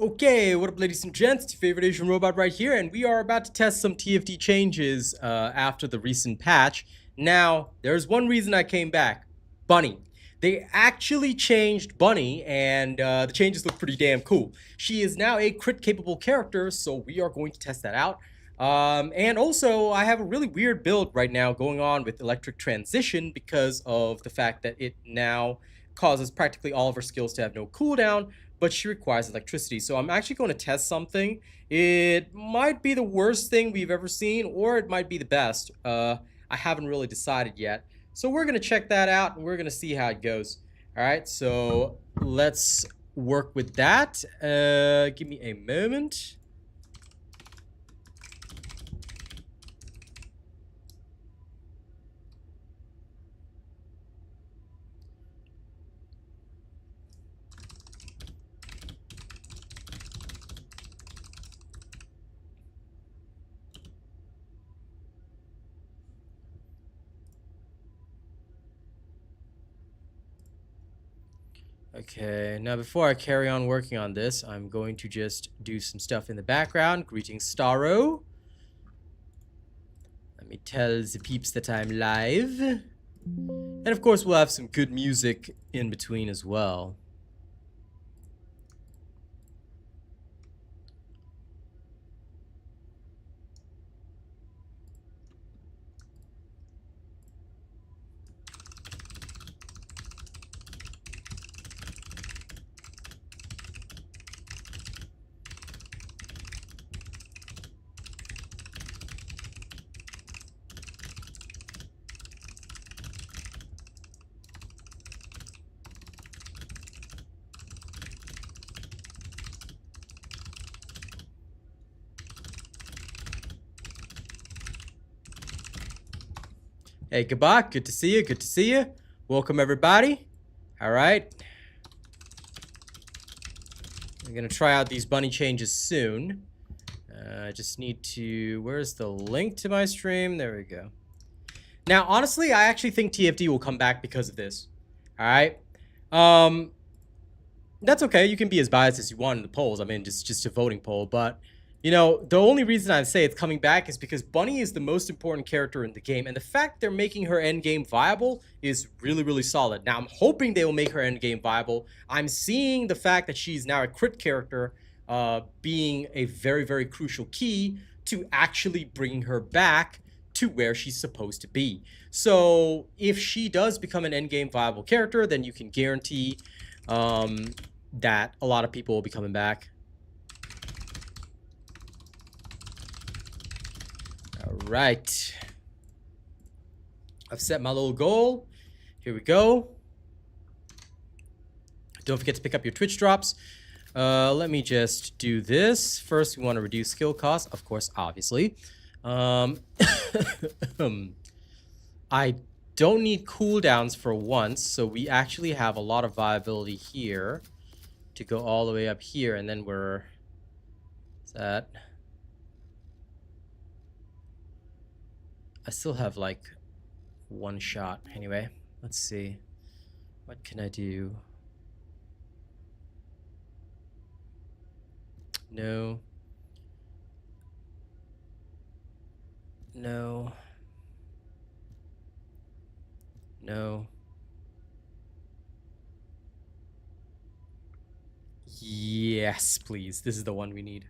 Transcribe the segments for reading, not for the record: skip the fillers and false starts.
Okay, what up ladies and gents, it's your favorite Asian robot right here, and we are about to test some TFT changes after the recent patch. Now, there's one reason I came back. Bunny. They actually changed Bunny, and the changes look pretty damn cool. She is now a crit-capable character, so we are going to test that out. And also, I have a really weird build right now going on with Electric Transition because of the fact that it now causes practically all of her skills to have no cooldown, but she requires electricity. So I'm actually going to test something. It might be the worst thing we've ever seen, or it might be the best. I haven't really decided yet. So we're going to check that out, and we're going to see how it goes. All right, so let's work with that. Give me a moment. Okay, now before I carry on working on this, I'm going to just do some stuff in the background. Greetings, Starro. Let me tell the peeps that I'm live. And of course, we'll have some good music in between as well. Hey, Gabak, good to see you, good to see you. Welcome, everybody. All right. I'm going to try out these bunny changes soon. I just need to... Where's the link to my stream? There we go. Now, honestly, I actually think TFT will come back because of this. All right. That's okay. You can be as biased as you want in the polls. I mean, just a voting poll. But, you know, the only reason I say it's coming back is because Bunny is the most important character in the game. And the fact they're making her endgame viable is really, really solid. Now, I'm hoping they will make her endgame viable. I'm seeing the fact that she's now a crit character being a very, very crucial key to actually bringing her back to where she's supposed to be. So if she does become an endgame viable character, then you can guarantee that a lot of people will be coming back. All right. I've set my little goal. Here we go. Don't forget to pick up your Twitch drops. Let me just do this. First, we want to reduce skill costs, of course, obviously. I don't need cooldowns for once, so we actually have a lot of viability here to go all the way up here, and then we're... What's that? I still have, like, one shot. Anyway, let's see. What can I do? No. No. No. Yes, please. This is the one we need.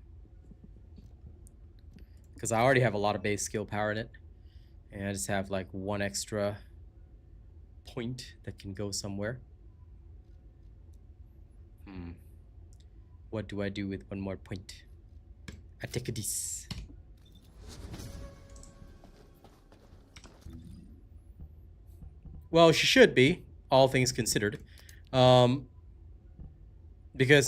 Because I already have a lot of base skill power in it. And I just have like one extra point that can go somewhere. What do I do with one more point? I take a this. Well, she should be, all things considered. Because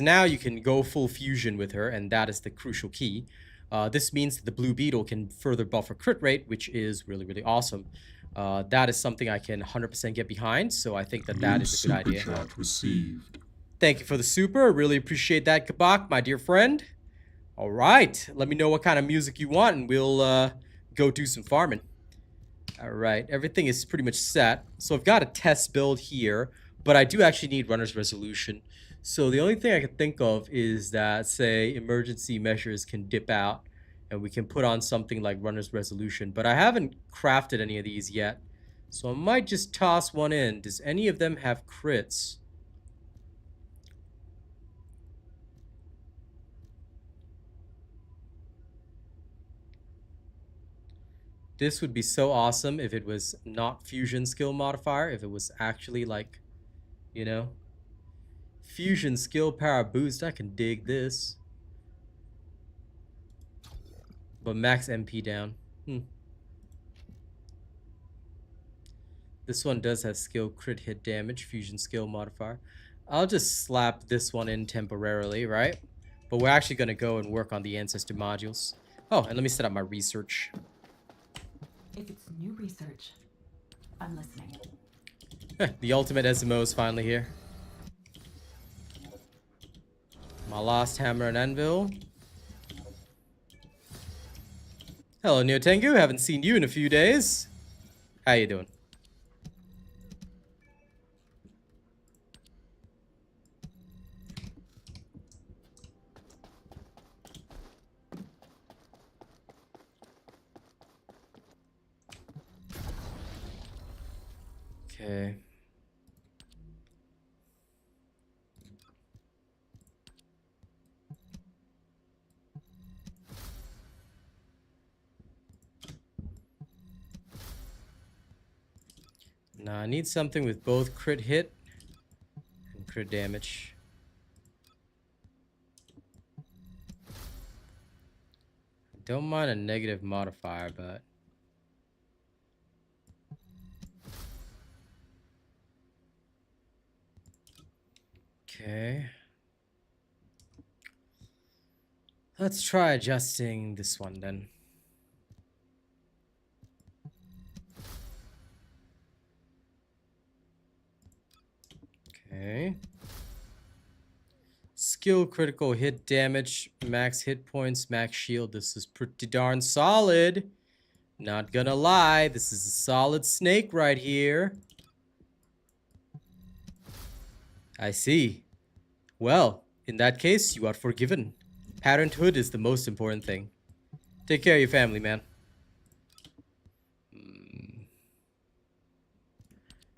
now you can go full fusion with her, and that is the crucial key. This means that the Blue Beetle can further buff her crit rate, which is really, really awesome. That is something I can 100% get behind, so I think that that is a good idea. Chat received. Thank you for the super. I really appreciate that, Kabak, my dear friend. All right. Let me know what kind of music you want, and we'll go do some farming. All right. Everything is pretty much set. So I've got a test build here. but I do actually need runner's resolution. So the only thing I can think of is that, say, emergency measures can dip out and we can put on something like runner's resolution. But I haven't crafted any of these yet. So I might just toss one in. Does any of them have crits? This would be so awesome if it was not fusion skill modifier, if it was actually like, you know, fusion skill power boost. I can dig this. But max MP down. This one does have skill crit hit damage, fusion skill modifier. I'll just slap this one in temporarily, right? But we're actually going to go and work on the ancestor modules. Oh, and let me set up my research. If it's new research, I'm listening. The ultimate SMO is finally here. My last hammer and anvil. Hello, Neotengu. Haven't seen you in a few days. How you doing? Okay. Now I need something with both crit hit and crit damage. Don't mind a negative modifier, but okay. Let's try adjusting this one then. Okay. Skill critical hit damage, max hit points, max shield. This is pretty darn solid. Not gonna lie, this is a solid snake right here. I see. Well, in that case, you are forgiven. Parenthood is the most important thing. Take care of your family, man.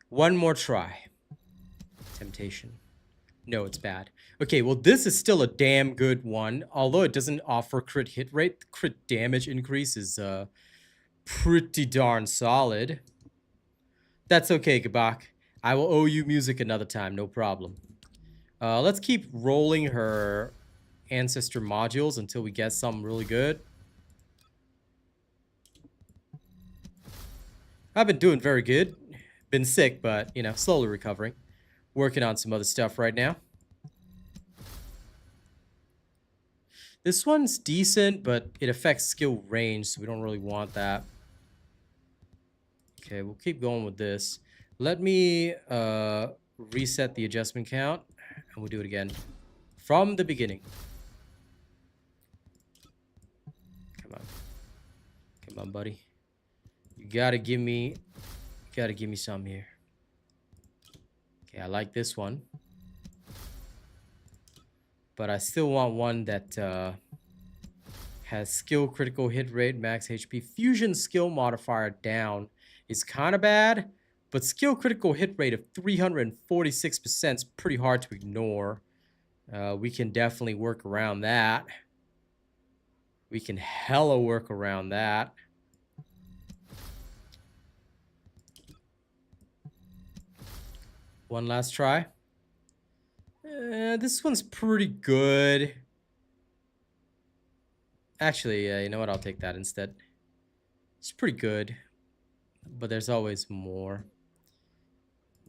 One more try. Temptation. No, it's bad. Okay, well, this is still a damn good one. Although it doesn't offer crit hit rate, the crit damage increase is pretty darn solid. That's okay, Gabak. I will owe you music another time, no problem. Let's keep rolling her ancestor modules until we get something really good. I've been doing very good. Been sick, but, you know, slowly recovering. Working on some other stuff right now. This one's decent, but it affects skill range, so we don't really want that. Okay, we'll keep going with this. Let me reset the adjustment count, and we'll do it again. From the beginning. Come on. Come on, buddy. You gotta give me some here. Okay, I like this one. But I still want one that has skill critical hit rate, max HP. Fusion skill modifier down is kind of bad, but skill critical hit rate of 346% is pretty hard to ignore. We can definitely work around that. We can hella work around that. One last try. This one's pretty good. Actually, you know what? I'll take that instead. It's pretty good, but there's always more.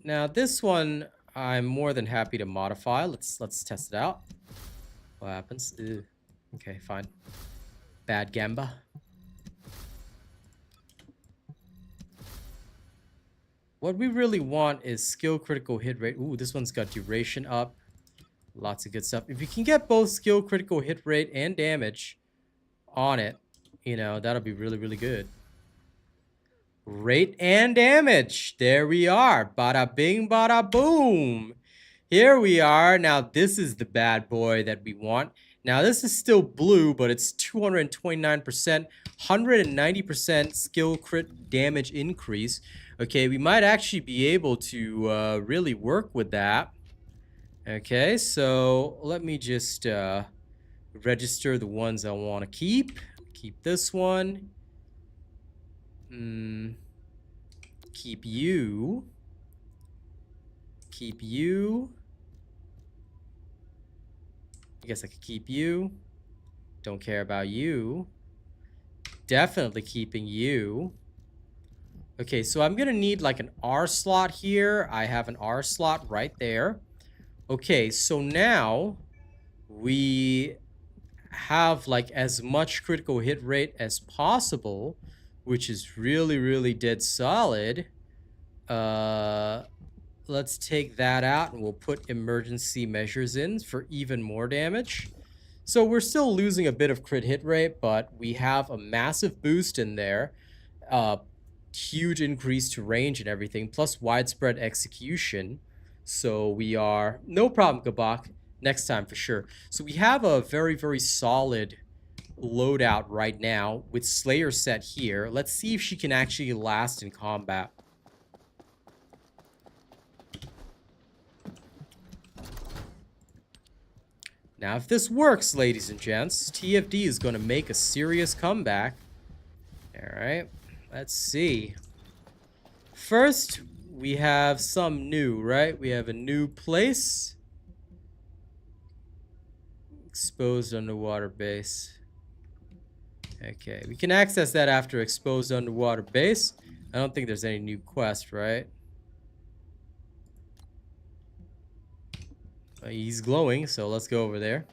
Now, this one, I'm more than happy to modify. Let's test it out. What happens? Ew. Okay, fine. Bad Gamba. What we really want is skill critical hit rate. Ooh, this one's got duration up. Lots of good stuff. If you can get both skill critical hit rate and damage on it, you know, that'll be really, really good. Rate and damage. There we are. Bada bing, bada boom. Here we are. Now, this is the bad boy that we want. Now, this is still blue, but it's 229%, 190% skill crit damage increase. Okay, we might actually be able to really work with that. Okay, so let me just register the ones I want to keep. Keep this one. Keep you. Keep you. I guess I could keep you. Don't care about you. Definitely keeping you. Okay, so I'm gonna need like an R slot here. I have an R slot right there. Okay, so now we have like as much critical hit rate as possible, which is really, really dead solid. Let's take that out and we'll put emergency measures in for even more damage. So we're still losing a bit of crit hit rate, but we have a massive boost in there. Huge increase to range and everything, plus widespread execution. So we are... No problem, Gabak. Next time for sure. So we have a very, very solid loadout right now with Slayer set here. Let's see if she can actually last in combat. Now, if this works, ladies and gents, TFD is going to make a serious comeback. Alright, let's see. First, we have some new, right? We have a new place. Exposed underwater base. Okay, we can access that after exposed underwater base. I don't think there's any new quest, right? He's glowing, so let's go over there.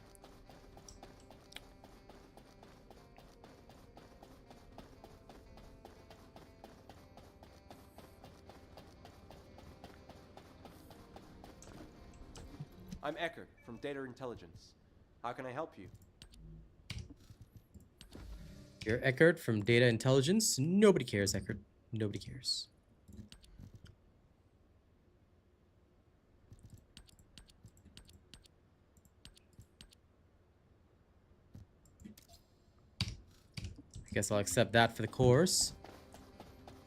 I'm Eckert from Data Intelligence. How can I help you? You're Eckert from Data Intelligence. Nobody cares, Eckert. Nobody cares. I guess I'll accept that for the course.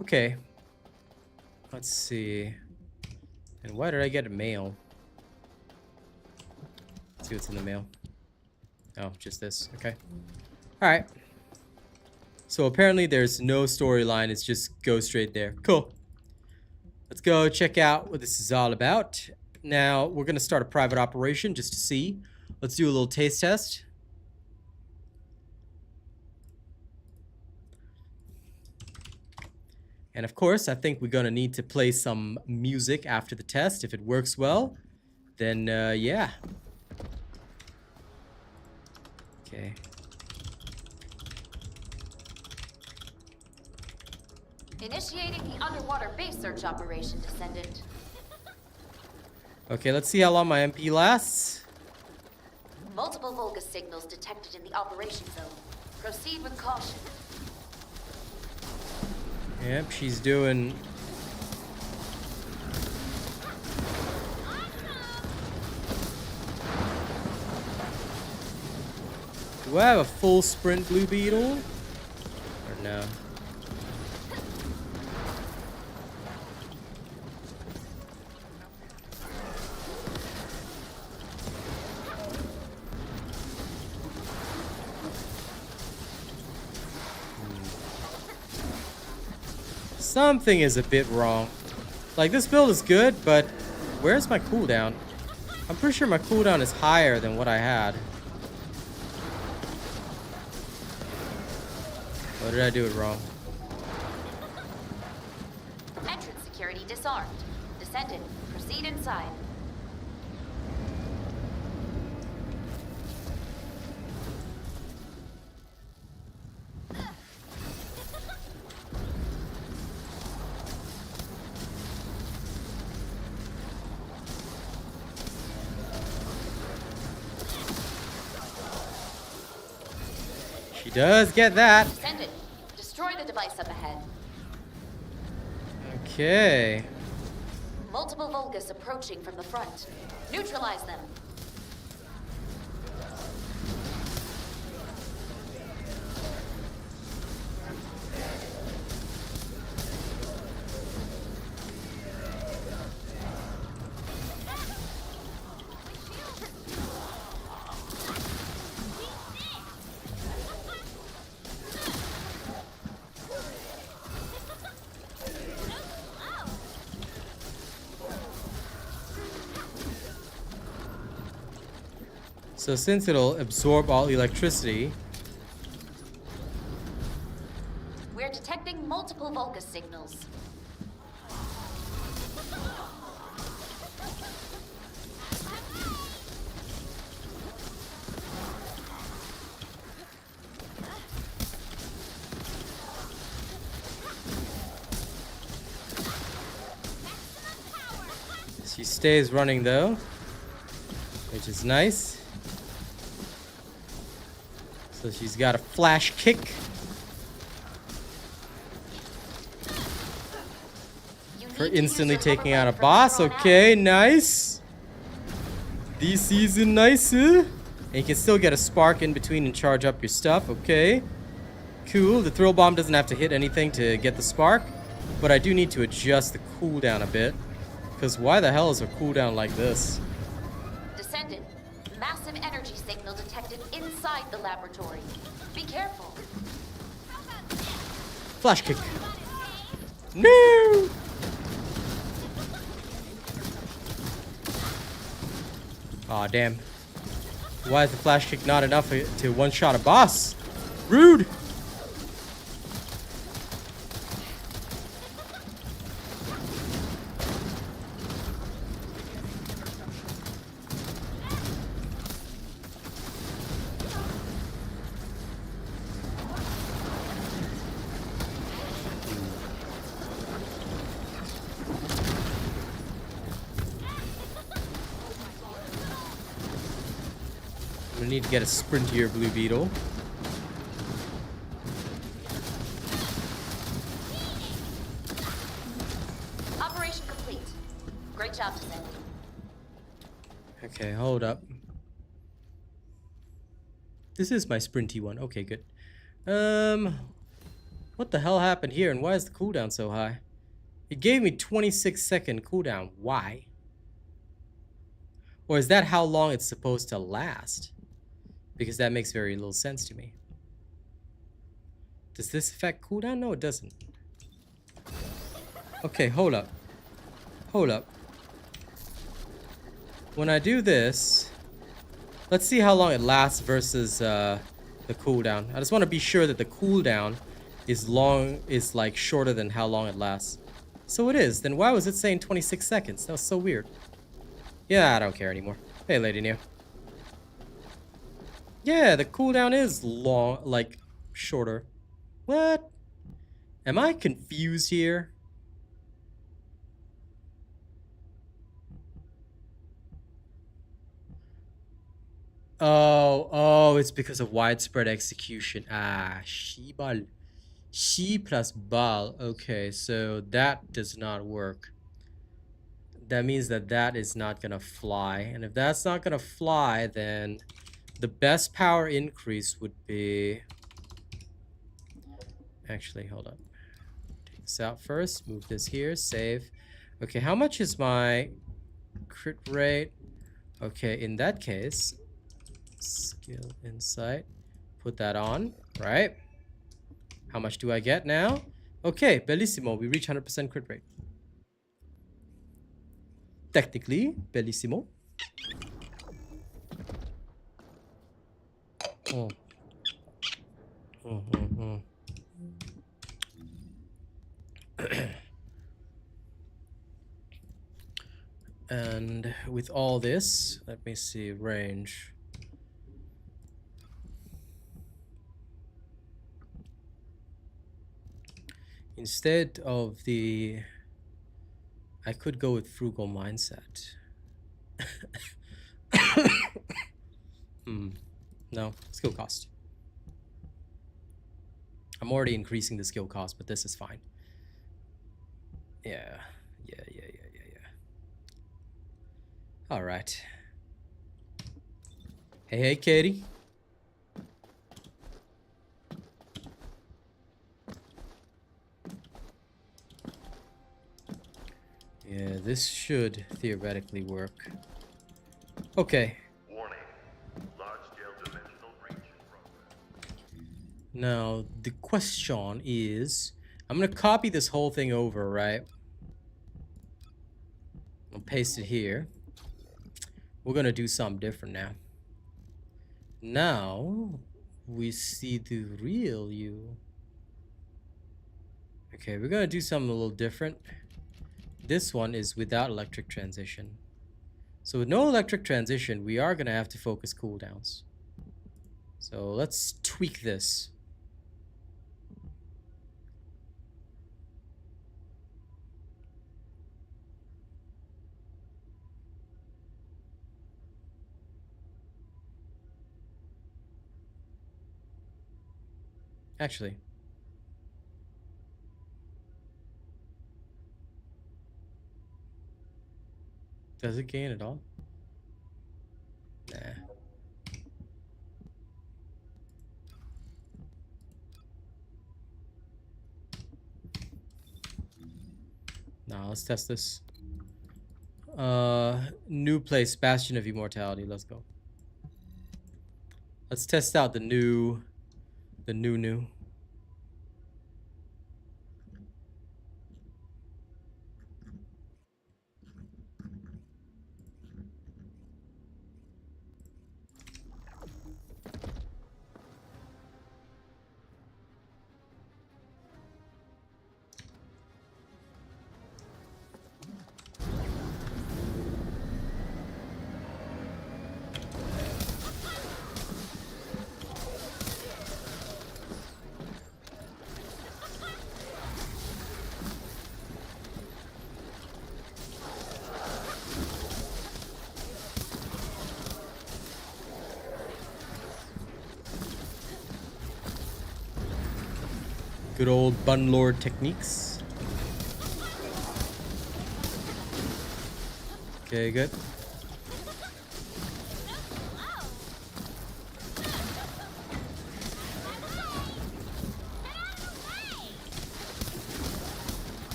Okay. Let's see. And why did I get a mail? Let's see what's in the mail. Oh, just this. Okay. Alright. So apparently there's no storyline. It's just go straight there. Cool. Let's go check out what this is all about. Now, we're going to start a private operation just to see. Let's do a little taste test. And of course, I think we're going to need to play some music after the test. If it works well, then yeah. Okay. Initiating the underwater base search operation, Descendant. Okay, let's see how long my MP lasts. Multiple Volga signals detected in the operation zone. Proceed with caution. Yep, she's doing... Do I have a full sprint Blue Beetle? Or no? Something is a bit wrong. Like, this build is good, but where's my cooldown? I'm pretty sure my cooldown is higher than what I had. Or did I do it wrong? Entrance security disarmed. Descendant, proceed inside. She does get that. Descendant, destroy the device up ahead. Okay. Multiple Vulgus approaching from the front. Neutralize them. So since it'll absorb all electricity, We're detecting multiple Vulgus signals. she stays running though, which is nice. So she's got a flash kick. For instantly taking out a boss. Okay, nice. This season, nice. And you can still get a spark in between and charge up your stuff. Okay. Cool. The thrill bomb doesn't have to hit anything to get the spark. But I do need to adjust the cooldown a bit. Because why the hell is a cooldown like this? Descendant, massive energy signal detected inside the laboratory. Be careful. Flash kick. No! Aw, damn. Why is the flash kick not enough to one-shot a boss? Rude! I'm gonna need to get a sprintier Blue Beetle. Operation complete. Great job, Descendant. Okay, hold up. This is my sprinty one. Okay, good. What the hell happened here, and why is the cooldown so high? It gave me 26-second cooldown. Why? Or is that how long it's supposed to last? Because that makes very little sense to me. Does this affect cooldown? No, it doesn't. Okay, hold up. Hold up. When I do this, let's see how long it lasts versus the cooldown. I just want to be sure that the cooldown is like shorter than how long it lasts. So it is. Then why was it saying 26 seconds? That was so weird. Yeah, I don't care anymore. Hey, Lady New. Yeah, the cooldown is long, like, shorter. What? Am I confused here? Oh, it's because of widespread execution. Ah, Shibal. She plus bal. Okay, so that does not work. That means that that is not gonna fly. And if that's not gonna fly, then the best power increase would be... Actually, hold up. Take this out first. Move this here. Save. Okay, how much is my crit rate? Okay, in that case, skill insight. Put that on, right? How much do I get now? Okay, bellissimo. We reach 100% crit rate. Technically, bellissimo. Oh. And with all this, let me see, range. Instead of the... I could go with frugal mindset. No, skill cost. I'm already increasing the skill cost, but this is fine. Yeah. All right. Hey, Katie. Yeah, this should theoretically work. Okay. Warning. Large-scale dimensional breach in progress. Now, the question is, I'm going to copy this whole thing over, right? I'll paste it here. We're going to do something different now. Now, we see the real you. Okay, we're going to do something a little different. This one is without electric transition. So with no electric transition, we are going to have to focus cooldowns. So let's tweak this. Actually, does it gain at all? Nah. Nah, let's test this. New place, Bastion of Immortality. Let's go. Let's test out the new. Good old Bunlord techniques. Okay, good.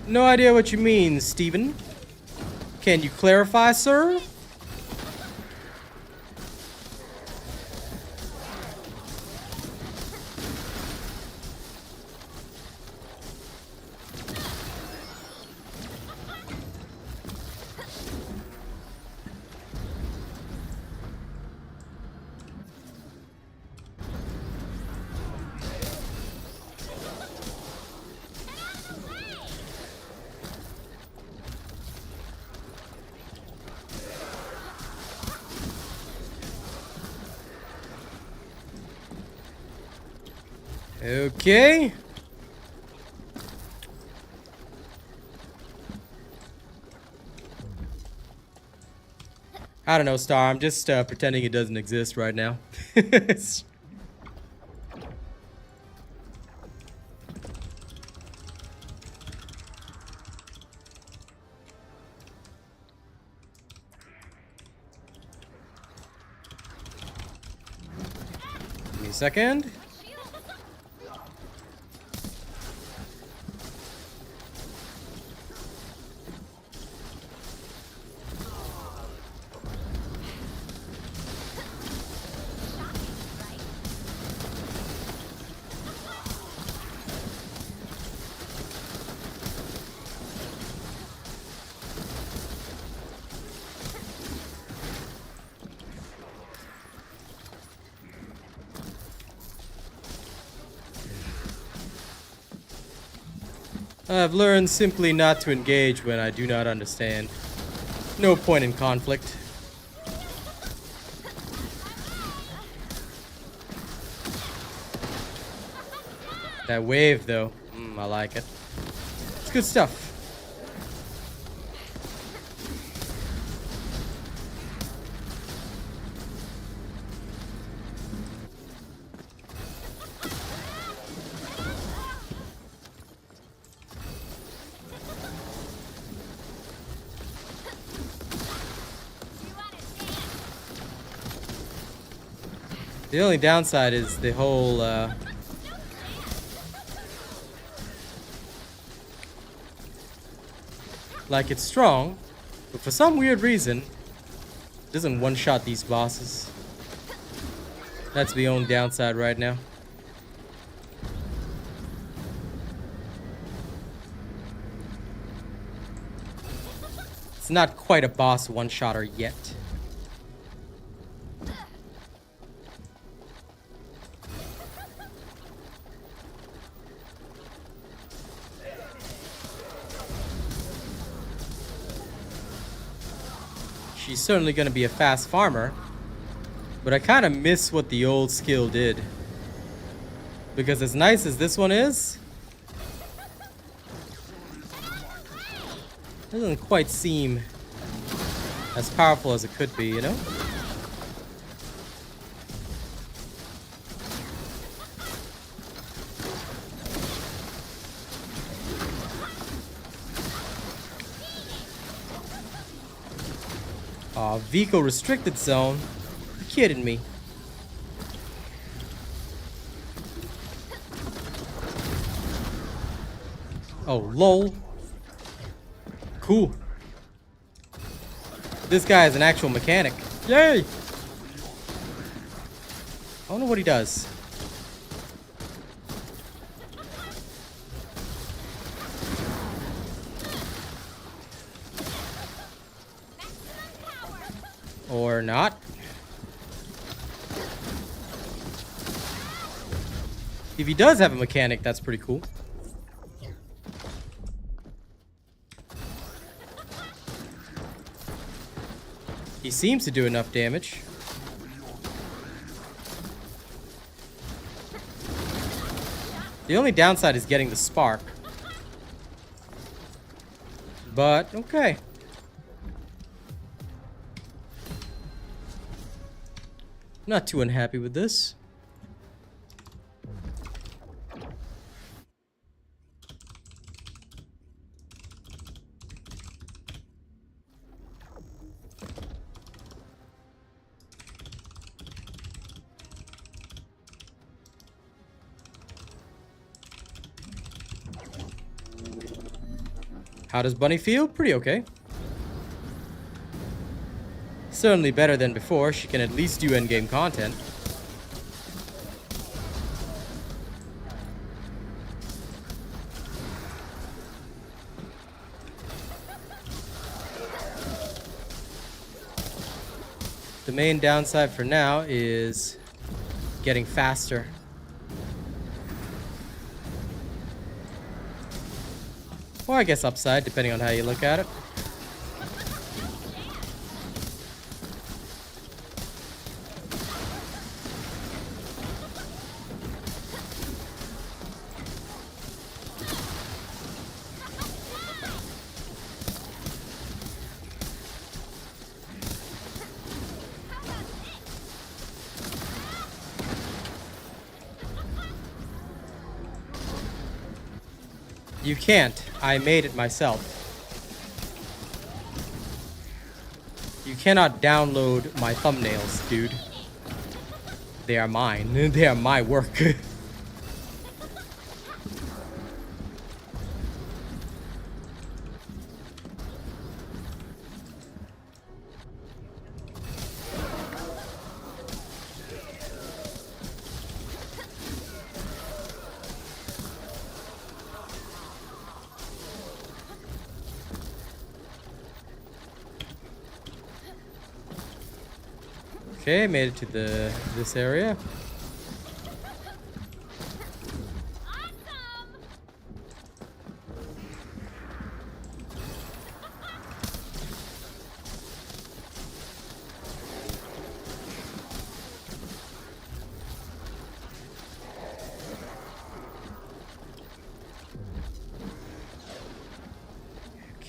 No idea what you mean, Steven. Can you clarify, sir? Okay. I don't know, Star. I'm just pretending it doesn't exist right now. Give me a second. I've learned simply not to engage when I do not understand. No point in conflict. That wave, though. I like it. It's good stuff. The only downside is the whole, like, it's strong, but for some weird reason, it doesn't one-shot these bosses. That's the only downside right now. It's not quite a boss one-shotter yet. She's certainly going to be a fast farmer, but I kind of miss what the old skill did. Because as nice as this one is, it doesn't quite seem as powerful as it could be, you know? Aw, Vico restricted zone. You're kidding me. Oh, lol. Cool. This guy is an actual mechanic. Yay! I don't know what he does. Or not. If he does have a mechanic, that's pretty cool. He seems to do enough damage. The only downside is getting the spark. But, okay. Not too unhappy with this. How does Bunny feel? Pretty okay. Certainly better than before. She can at least do endgame content. The main downside for now is getting faster. Or I guess upside, depending on how you look at it. You can't. I made it myself. You cannot download my thumbnails, dude. They are mine. They are my work. Okay, made it to this area.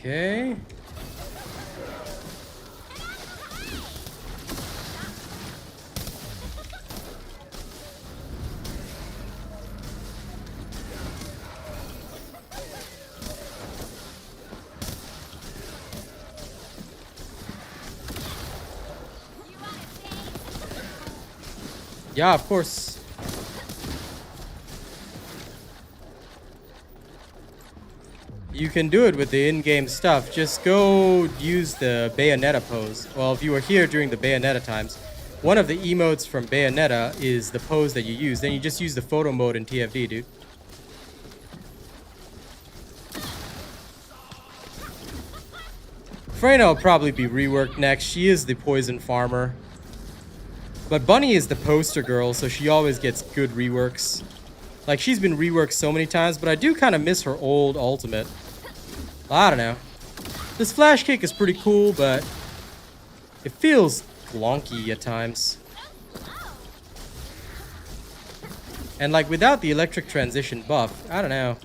Okay. Yeah, of course. You can do it with the in-game stuff. Just go use the Bayonetta pose. Well, if you were here during the Bayonetta times, one of the emotes from Bayonetta is the pose that you use. Then you just use the photo mode in TFD, dude. Freyna will probably be reworked next. She is the poison farmer. But Bunny is the poster girl, so she always gets good reworks. Like, she's been reworked so many times, but I do kind of miss her old ultimate. I don't know. This flash kick is pretty cool, but it feels glonky at times. And like, without the electric transition buff, I don't know.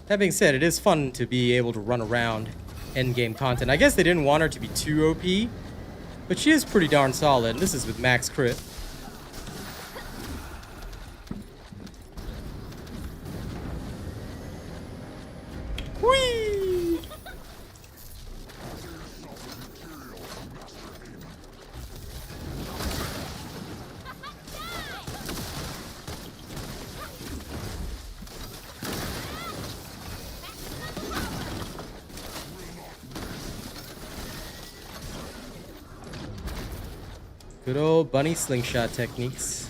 That being said, it is fun to be able to run around endgame content. I guess they didn't want her to be too OP, but she is pretty darn solid. And this is with max crit. Whee! Good old bunny slingshot techniques.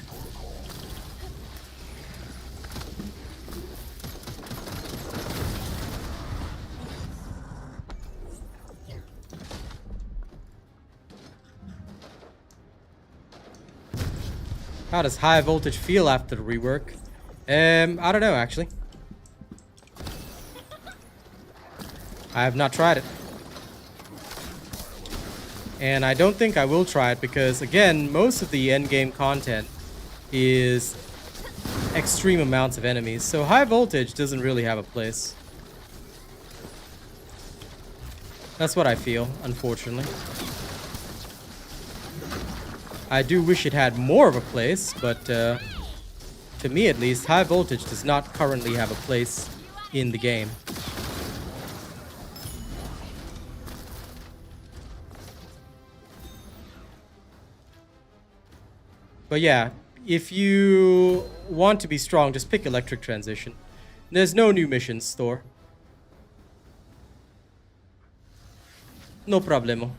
How does high voltage feel after the rework? I don't know, actually. I have not tried it. And I don't think I will try it because, again, most of the endgame content is extreme amounts of enemies. So high voltage doesn't really have a place. That's what I feel, unfortunately. I do wish it had more of a place, but to me at least, high voltage does not currently have a place in the game. But yeah, if you want to be strong, just pick electric transition. There's no new missions, Thor. No problemo.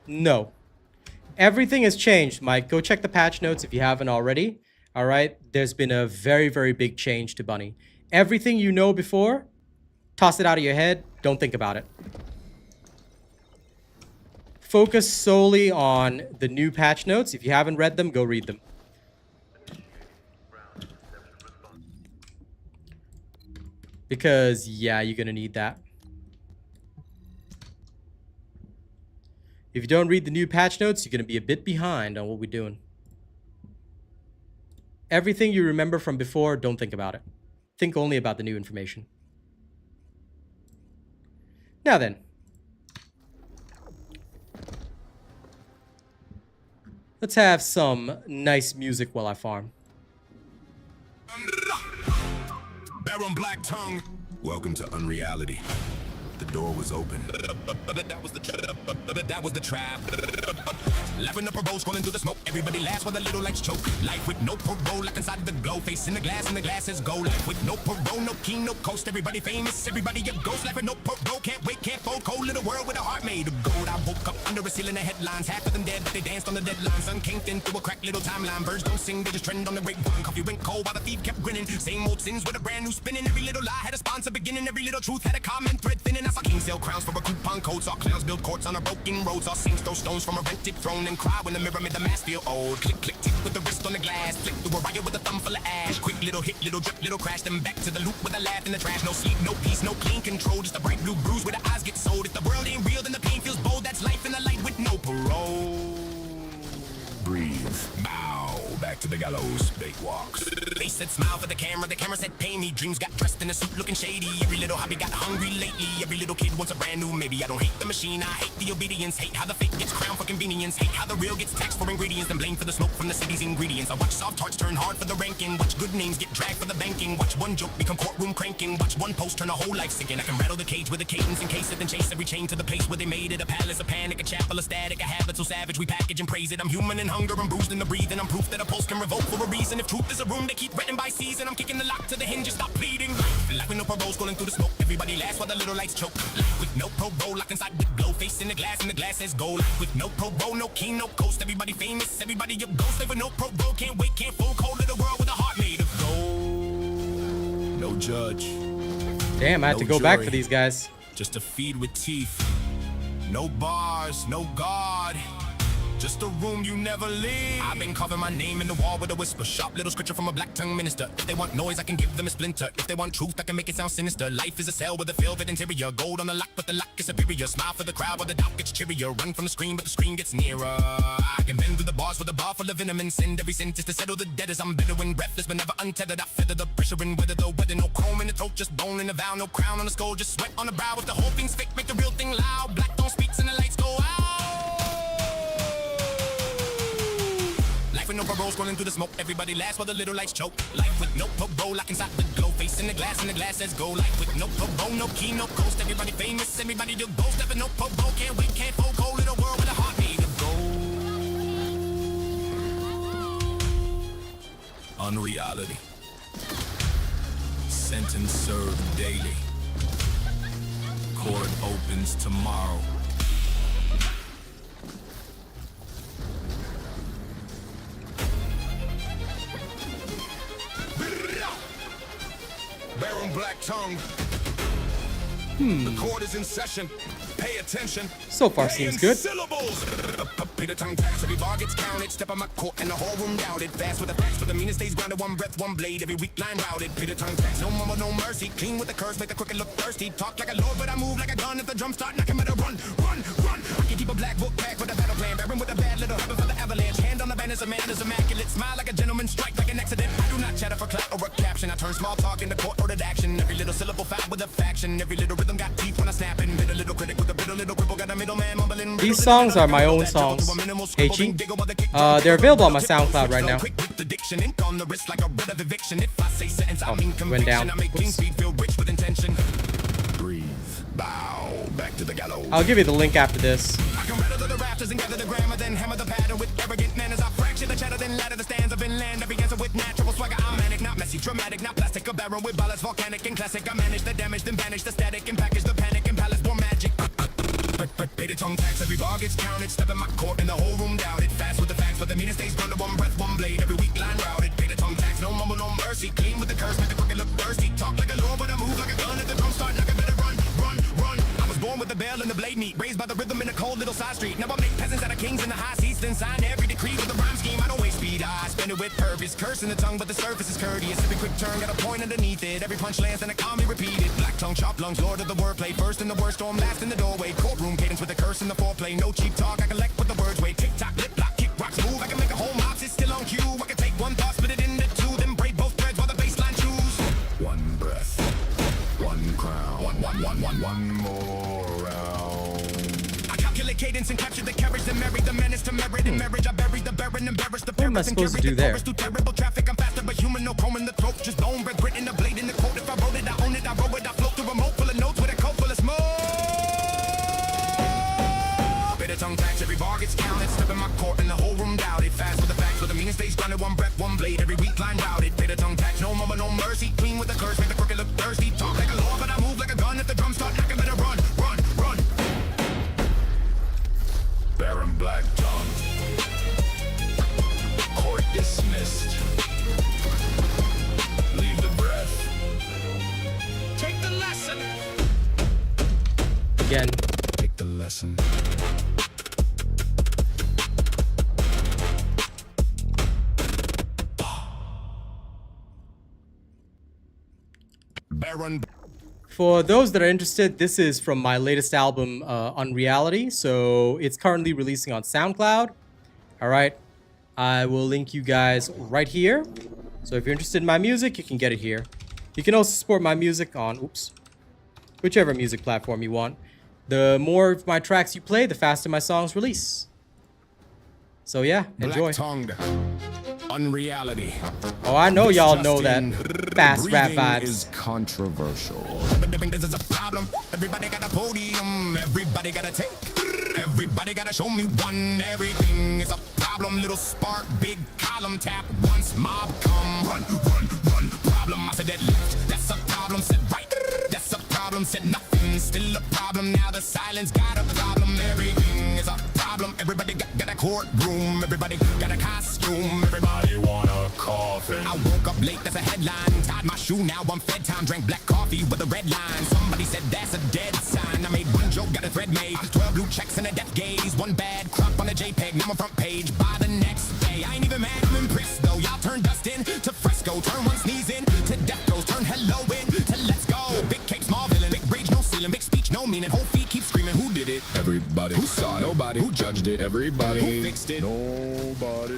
No. Everything has changed, Mike. Go check the patch notes if you haven't already. All right? There's been a very, very big change to Bunny. Everything you know before, toss it out of your head. Don't think about it. Focus solely on the new patch notes. If you haven't read them, go read them. Because, yeah, you're going to need that. If you don't read the new patch notes, you're going to be a bit behind on what we're doing. Everything you remember from before, don't think about it. Think only about the new information. Now then. Let's have some nice music while I farm. Baron Black Tongue. Welcome to Unreality. The door was open. That was the trap. Laughing up a roll, scrolling through the smoke. Everybody laughs while the little lights choke. Life with no parole, like inside the glow. Facing the glass is gold. Life with no parole, no king, no coast. Everybody famous, everybody a ghost. Life with no parole, can't wait, can't fold. Cold little world with a heart made of gold. I woke up under a ceiling of headlines. Half of them dead, but they danced on the deadline. Sun kinked in through a cracked little timeline. Birds don't sing, they just trend on the grapevine. Coffee went cold while the thief kept grinning. Same old sins with a brand new spinning. Every little lie had a sponsor beginning. Every little truth had a common thread thinning. I saw kings sell crowns for a coupon code. Saw clowns build courts on a broken road. Saw saints throw stones from a rented throne and cry when the mirror made the mask feel old. Click, click, tick with the wrist on the glass. Flick through a riot with a thumb full of ash. Quick little hit, little drip, little crash. Then back to the loop with a laugh in the trash. No sleep, no peace, no clean control. Just a bright blue bruise where the eyes get sold. If the world ain't real, then the pain feels bold. That's life in the light with no parole. Breathe. Bow. Back to the gallows. They walks. They said smile for the camera said pay me. Dreams got dressed in a suit looking shady. Every little hobby got hungry lately. Every little kid wants a brand new maybe. I don't hate the machine, I hate the obedience. Hate how the fake gets crowned for convenience. Hate how the real gets taxed for ingredients. Then blame for the smoke from the city's ingredients. I watch soft hearts turn hard for the ranking. Watch good names get dragged for the banking. Watch one joke become courtroom cranking. Watch one post turn a whole life sinking. I can rattle the cage with a cadence and case it. Then chase every chain to the place where they made it. A palace, a panic, a chapel, a static. A habit so savage we package and praise it. I'm human in hunger, I'm bruised in the breathing. I'm proof that a pulse can revoke for a reason. If truth is a room they keep renting by season, I'm kicking the lock to the hinges, stop bleeding. Life with no parole, scrolling through the smoke. Everybody laughs while the little lights choke. Life with no parole, locked inside the glow. Facing the glass says gold. Life with no parole, no king, no coast. Everybody famous, everybody a ghost. Life with no parole, can't wait, can't fold. Cold little world with a heart made of gold. No judge. Damn, I had to go back for these guys. Just a feed with teeth. No bars, no guard. Just a room you never leave. I've been carving my name in the wall with a whisper. Sharp little scripture from a black tongue minister. If they want noise, I can give them a splinter. If they want truth, I can make it sound sinister. Life is a cell with a velvet interior. Gold on the lock, but the lock is superior. Smile for the crowd while the doubt gets cheerier. Run from the screen, but the screen gets nearer. I can bend through the bars with a bar full of venom and send every sentence to settle the dead as I'm better when breathless, but never untethered. I feather the pressure and weather the weather. No chrome in the throat, just bone in the vow. No crown on the skull, just sweat on the brow. If the whole thing's fake, make the real thing loud. Black don't speak and the lights go out. Life with no parole, scrolling through the smoke. Everybody laughs while the little lights choke. Life with no parole, locked inside the glow. Facing the glass says go. Life with no parole, no key, no coast. Everybody famous, everybody do ghost. Never no parole, can't wait, can't fold. Cold little world with a heart made of gold. Unreality. Sentence served daily. Court opens tomorrow. Baron Black Tongue. The court is in session. Pay attention. So far seems good. Syllables. Peter tongue tax, every bar gets counted. Step on my court and the whole room doubted. Fast with the facts, but the meanest stays grounded. One breath, one blade. Every weak line routed. Peter tongue tax, no mama, no mercy. Clean with the curse, make the crooked look thirsty. Talk like a lord, but I move like a gun. If the drums start knocking, better run, run, run. I can keep a black book back with a battle plan. Baron with a bad little habit for the avalanche. Hand on the banners, a man is immaculate. Smile like a gentleman, strike like an accident. I do not chatter for clout or a caption. I turn small talk into court-ordered action. Every little syllable foul with a faction. Every little rhythm got teeth when I snap in. Bitter little critic with a bitter little cripple. Got a middleman mumbling. These songs are my own songs. HE. They're available on my SoundCloud right now. Oh, went down. Oops. Breathe. Bow. Back to the gallows. I'll give you the link after this. I can rattle to the rafters and gather the grammar, then hammer the pattern with arrogant manners. I fracture the chatter, then ladder the stands of inland. Every answer with natural swagger. I'm manic, not messy, dramatic, not plastic. A barrel with ballads, volcanic and classic. I manage the damage, then banish the static and package the panic and palace for magic. Pay the tongue tax, every bar gets counted. Step in my court and the whole room doubted. Fast with the facts, but the meanest stays under one breath, one blade. Every weak line routed. Pay the tongue tax, no mumble, no mercy. Clean with the curse, make the crooked look thirsty. Talk like a lord, but I move like a gun. If the drums start knocking, better run, run, run. I was born with the bell and the blade neat, raised by the rhythm in a cold little side street. Now I make peasants out of kings in the high seas, then sign every decree with a rhyme scheme. I don't waste speed, I spend it with purpose. Curse in the tongue, but the surface is courteous. Every quick turn got a point underneath it. Every punch lands, then I calmly repeat it. Black tongue, chop lungs, lord of the wordplay. First in the worst storm, last in the doorway. Courtroom cadence with the curse in the foreplay. No cheap talk, I collect with the words way. Tick tock, lip lock, kick rocks, move. I can make a whole mop, it's still on cue. I can take one thought, split it into two, then braid both threads while the baseline chews. One breath, one crown, one more round. I calculate cadence and capture the carriage, then marry the menace to merit in marriage. I bury the baron, embarrass the What am I parents, and supposed to carry do the there? chorus through terrible traffic. I'm faster, but human, no comb in the throat. Just bone, breath, grit in the blade in the coat. If I wrote it, I own it, I wrote it, I float through a moat full of notes with a coat full of smoke. Tongue tax, every bar gets counted. Step in my court and the whole room doubted. Fast with the facts, with the meaning stage done one breath, one blade. Every week line routed. Pay the tongue tax, no moment, no mercy. Clean with the curse, make the crooked look thirsty. Talk like a law, but I move like a gun. If the drums start knocking, better run, run, run. Baron Black Tongue. Court dismissed. Leave the breath. Take the lesson. Again. Take the lesson. Baron. For those that are interested, this is from my latest album, Unreality. So it's currently releasing on SoundCloud. All right. I will link you guys right here. So if you're interested in my music, you can get it here. You can also support my music on, whichever music platform you want. The more of my tracks you play, the faster my songs release. So yeah, enjoy. Black-tongued. Unreality. Oh, I know y'all know that fast rap Breathing vibes. is controversial. This is a problem. Everybody got a podium. Everybody got a take. Everybody gotta show me one. Everything is a problem. Little spark, big column tap. Once mob come, run, run, run. Problem. I said that left. That's a problem. Said right. That's a problem. Said nothing. Still a problem. Now the silence got a problem. Everything is a problem. Everybody got a courtroom. Everybody got a costume. Everybody want a coffin. I woke up late. That's a headline. Tied my shoe. Now I'm fed time. Drank black coffee with a red line. Somebody said that's a dead sign. I made one joke. Got a thread made. 12 blue checks and a death gaze. One bad crop on a JPEG. Now I'm front page by the next day. I ain't even mad. I'm impressed though. Y'all turn dust in to fresco. Turn one sneeze in to death goes. Turn hello in to let's go. Big cape, small villain. Big rage, no ceiling. Big speech, no meaning. Whole feet keep screaming. Who did it? Everybody. Who saw it? Nobody. Who judged it? Everybody. Who fixed it? Nobody.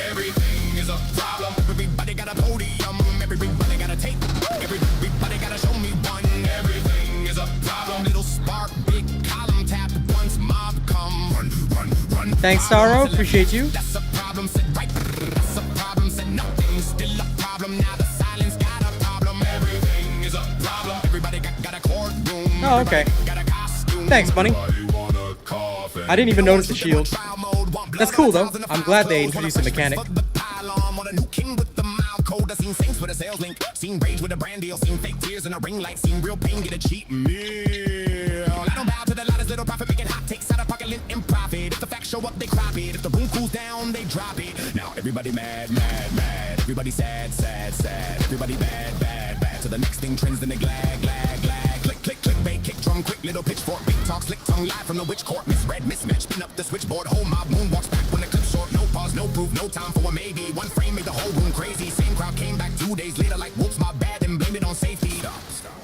Everything is a problem. Everybody got a podium. Everybody got a tape. Everybody gotta show me one. Everything is a problem. Little spark, big column tap. Once mob come, run, run, run. Thanks, Taro. Appreciate you. That's a problem. Said right. That's a problem. Said nothing. Still a problem. Now the silence got a problem. Everything is a problem. Everybody got a courtroom. Oh, okay. Got a costume. Thanks, Bunny. I didn't even notice the shield. That's cool, though. I'm glad they introduced a mechanic. Seen saints with a sales link, seen rage with a brand deal, seen fake tears in a ring light, seen real pain get a cheap meal. I don't bow to the loudest little prophet making hot takes out of pocket lint and profit. If the facts show up, they crop it. If the room cools down, they drop it. Now everybody mad, mad, mad. Everybody sad, sad, sad. Everybody bad, bad, bad. To the next thing trends, then they glag, glag, glag. Click, click, click, bait, kick drum, quick little pitchfork, big talk, slick tongue, live from the witch court. Misread, mismatch, spin up the switchboard. Whole mob moonwalks back when the clip's short. No pause, no proof, no time for a maybe. One frame made the whole room crazy. Same crowd came back 2 days later like whoops, my bad, and blamed it on safety. Stop,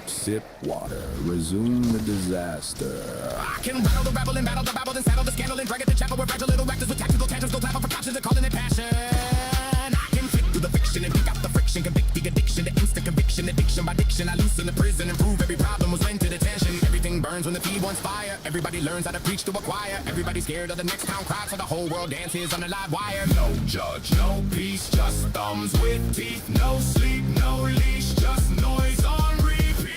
sip water, resume the disaster. I can rattle the rabble and battle the babble and saddle the scandal and drag it to chapel with fragile little raptors with tactical tantrums. Go clap up for conscience and calling it passion. I can fit through the fiction and pick out the friction, convict the addiction, the instant conviction, addiction by diction. I loosen the prison and prove every problem was lent to detention. Everything burns when the feed wants fire. Everybody learns how to preach to a choir. Everybody's scared of the next town crowd, so the whole world dances on a live wire. No judge, no peace, just thumbs with teeth. No sleep, no leash, just noise on repeat.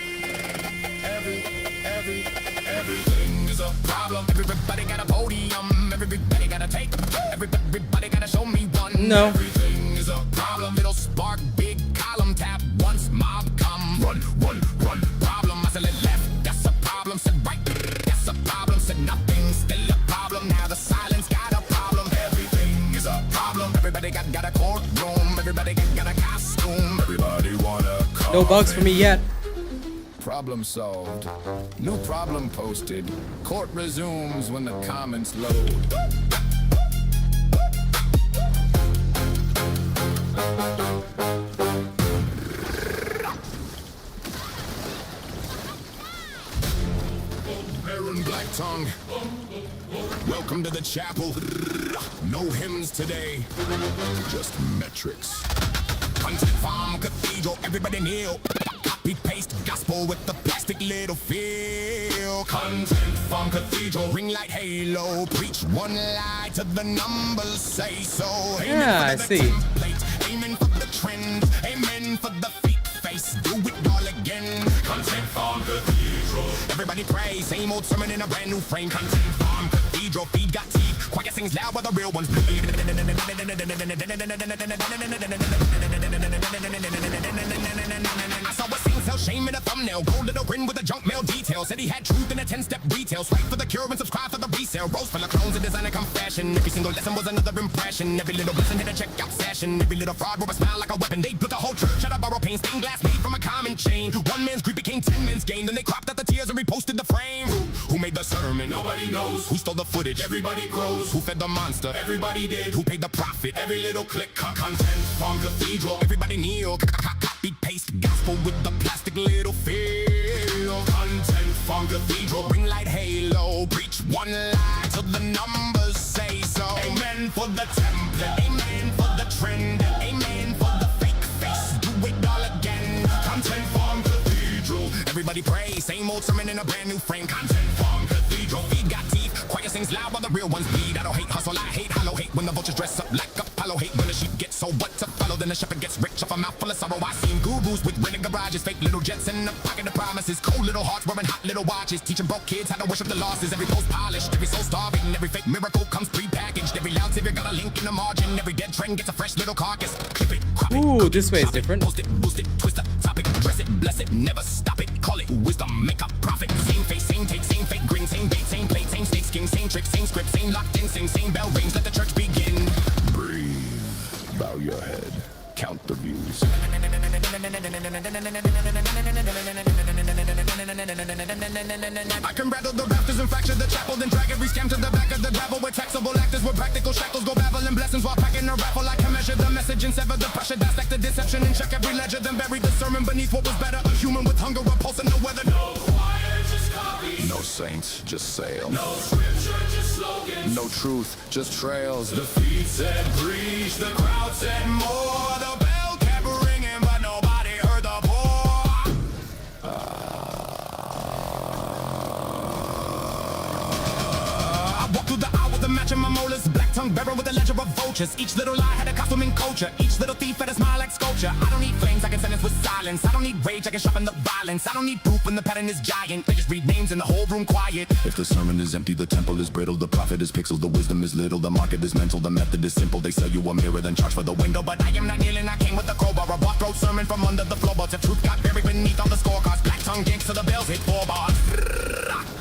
Everything is a problem. Everybody got a podium. Everybody got a tape. Everybody gotta show me one. No. Everything is a problem. Little spark, big column tap. Once mob come, run, run, run. Problem. I said left. That's a problem. Said right. That's a problem. Said nothing. Still a problem. Now the silence got a problem. Everything is a problem. Everybody got a courtroom. Everybody got a costume. Everybody want a car. No bugs for me yet. Problem solved. New problem posted. Court resumes when the comments load. Baron Black Tongue, welcome to the chapel. No hymns today, just metrics. Content Farm Cathedral, everybody kneel. Copy paste gospel with the plastic little feel. Content Farm Cathedral, ring light halo. Preach one lie to the numbers, say so. Yeah, I see. Template, aiming for the trend, amen for the feet face. Do it all again. Content Farm Cathedral. Everybody pray, same old sermon in a brand new frame. Content Farm Cathedral, feed got teeth. Quiet sings loud while the real ones bleed. I saw a scene sell shame in a thumbnail. Gold little grin with a junk mail detail. Said he had truth in a 10-step retail. Swipe for the cure and subscribe for the resale. Rose full of clones and designer come fashion. Every single lesson was another impression. Every little blessing hit a checkout session. Every little fraud wore a smile like a weapon. They built a whole church out of borrowed paint. Stained glass made from a common chain. One man's greed became 10 men's gain. Then they cropped out the tears and reposted the frame. Who made the sermon? Nobody knows. Who stole the footage? Everybody grows. Who fed the monster? Everybody did. Who paid the profit? Every little click. Content from cathedral. Everybody kneel. Copy paste gospel with the plastic little feel. Content from cathedral. Ring light halo. Preach one lie till the numbers say so. Amen for the template. Amen for the trend. Amen for the fake face. Do it all again. Content from cathedral. Everybody pray. Same old sermon in a brand new frame. Content from cathedral. Feed got teeth. Choir sings loud while the real ones bleed. I don't hate hustle. I hate hollow. Hate when the vultures dress up like Apollo. Hate when the sheep get so what to follow. Then the shepherd gets rich off a mouth full of sorrow. I seen gurus with rented garages. Fake little jets in the pocket of promises. Cold little hearts wearing hot little watches. Teaching broke kids how to worship the losses. Every post polished. Every soul starving. Every fake miracle comes pre-packaged. Every loud savior got a link in the margin. Every dead trend gets a fresh little carcass. Clip it, crop it. Ooh, this way is different. Post it, boost it, twist it, top it, dress it, bless it, never stop it. Call it wisdom, make up profit. Same face, same take, same fake grin, same bait, same plate, same snake skin, same trick, same script, same locked in, same bell rings. Let the church begin. Breathe. Bow your head. Count the views. I can rattle the rafters and fracture the chapel, then drag every scam to the back of the gravel with taxable actors with practical shackles. Go babbling blessings while packing a raffle. I can measure the message and sever the pressure. Dissect the deception and check every ledger, then bury the sermon beneath what was better. A human with hunger, a pulse, and no weather. No choir, just copy. No saints, just sail. No scripture, just slogans. No truth, just trails. The feet said preach, the crowd said more. The bell kept ringing, but nobody heard the pour. I walked through the aisle with a match in my molars. Black tongue bearer with a ledger of vultures. Each little lie had a costume and culture. Each little thief had a smile like sculpture. I don't need flames, I can sentence with silence. I don't need rage, I can sharpen the violence. I don't need proof when the pattern is giant. They just read names in the whole room quiet. If the sermon is empty, the temple is brittle. The prophet is pixels, the wisdom is little. The market is mental, the method is simple. They sell you a mirror, then charge for the window. But I am not kneeling, I came with a crowbar. A bar throat sermon from under the floorboards. If truth got buried beneath all the scorecards. Black tongue gangs to the bells hit 4 bars.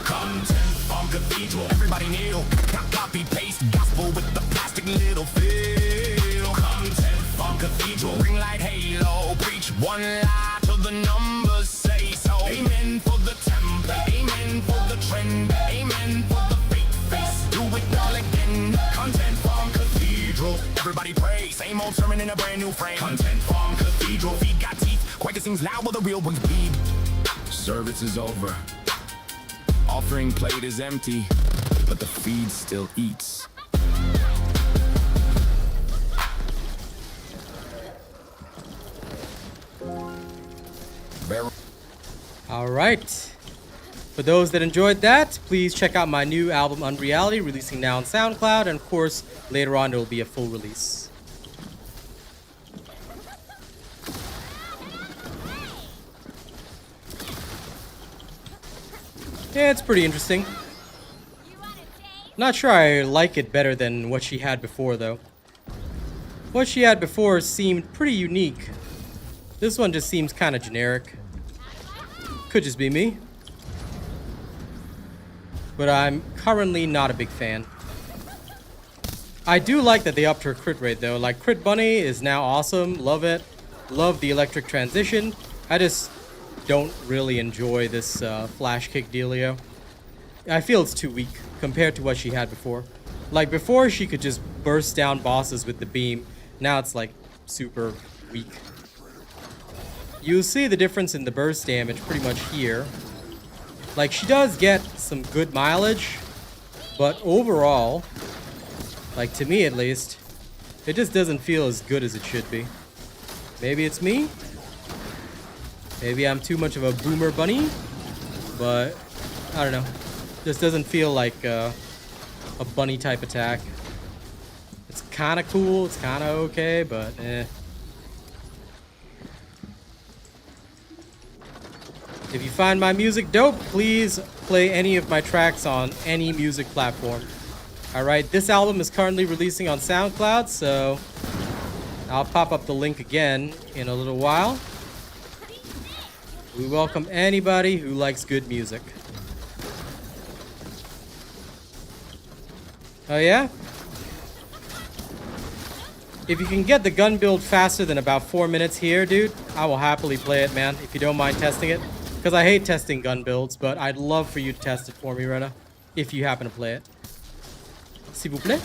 Content from cathedral. Everybody kneel. Copy paste gospel with the plastic little feel. Content from cathedral. Ring light halo. Preach one lie till the numbers say so. Amen for the template. Amen for the trend. Amen for the fake face. Do it all again. Content from cathedral. Everybody pray. Same old sermon in a brand new frame. Content from cathedral. Feet got teeth. Quaker sings loud while the real ones bleed. Service is over. Offering plate is empty, but the feed still eats. All right. For those that enjoyed that, please check out my new album Unreality, releasing now on SoundCloud, and of course, later on there will be a full release. Yeah, it's pretty interesting. Not sure I like it better than what she had before, though. What she had before seemed pretty unique. This one just seems kind of generic. Could just be me. But I'm currently not a big fan. I do like that they upped her crit rate, though. Like, Crit Bunny is now awesome. Love it. Love the electric transition. I just don't really enjoy this flash kick dealio. I feel it's too weak compared to what she had before. Like, before she could just burst down bosses with the beam. Now it's like super weak. You'll see the difference in the burst damage pretty much here. Like, she does get some good mileage, but overall, like, to me at least, it just doesn't feel as good as it should be. Maybe it's me? Maybe I'm too much of a boomer bunny, but I don't know. Just doesn't feel like a bunny type attack. It's kind of cool, it's kind of okay, but eh. If you find my music dope, please play any of my tracks on any music platform. All right, this album is currently releasing on SoundCloud, so I'll pop up the link again in a little while. We welcome anybody who likes good music. Oh yeah? If you can get the gun build faster than about 4 minutes here, dude, I will happily play it, man, if you don't mind testing it. Because I hate testing gun builds, but I'd love for you to test it for me, Rena, if you happen to play it. S'il vous plaît.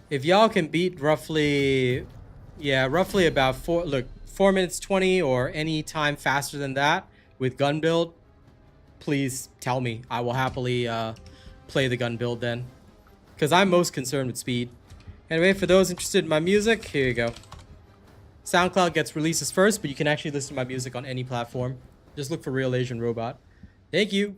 If y'all can beat roughly, yeah, roughly about 4 minutes 20 or any time faster than that with gun build, please tell me. I will happily play the gun build then, because I'm most concerned with speed. Anyway, for those interested in my music, here you go. SoundCloud gets releases first, but you can actually listen to my music on any platform. Just look for Real Asian Robot. Thank you.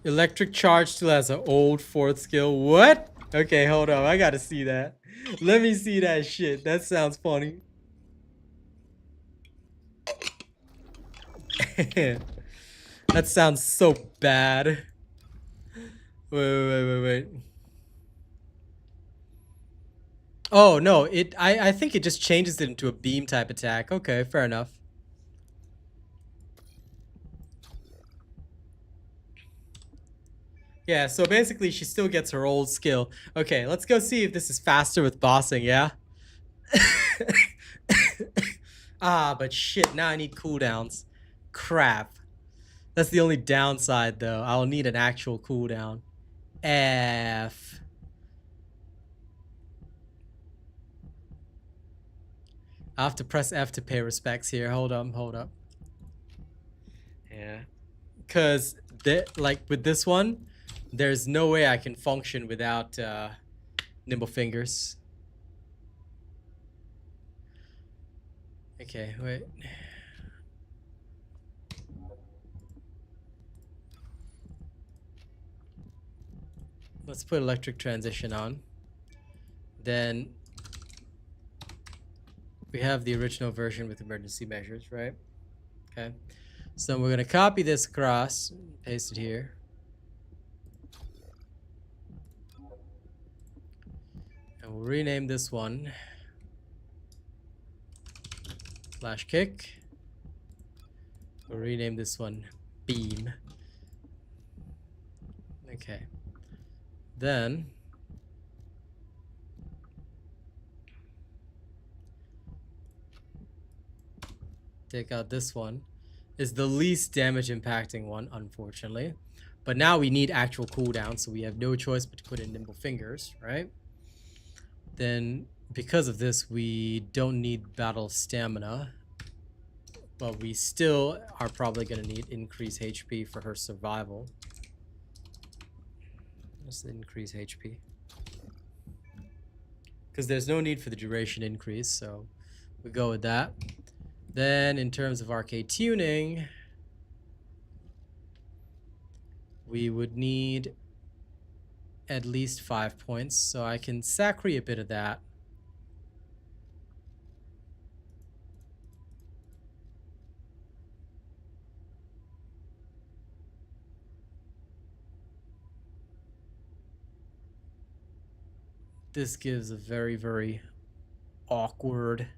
Electric charge still has an old fourth skill. What? Okay, hold on. I gotta see that. Let me see that shit. That sounds funny. That sounds so bad. Wait. Oh, no. I think it just changes it into a beam type attack. Okay, fair enough. Yeah, so basically she still gets her old skill. Okay, let's go see if this is faster with bossing, yeah? Ah, but shit, now I need cooldowns. Crap. That's the only downside, though. I'll need an actual cooldown. F. I have to press F to pay respects here. Hold up. Yeah. Because, like, with this one, there's no way I can function without nimble fingers. Okay, wait. Let's put electric transition on. Then we have the original version with emergency measures, right? Okay. So we're gonna copy this across, paste it here. And we'll rename this one Flash Kick. We'll rename this one Beam. Okay. Then take out this one. Is the least damage impacting one, unfortunately. But now we need actual cooldown, so we have no choice but to put in nimble fingers, right? Then because of this, we don't need battle stamina, but we still are probably going to need increased HP for her survival. Let's increase HP, because there's no need for the duration increase, so we go with that. Then in terms of arcade tuning, we would need at least 5 points, so I can sacri a bit of that. This gives a very, very awkward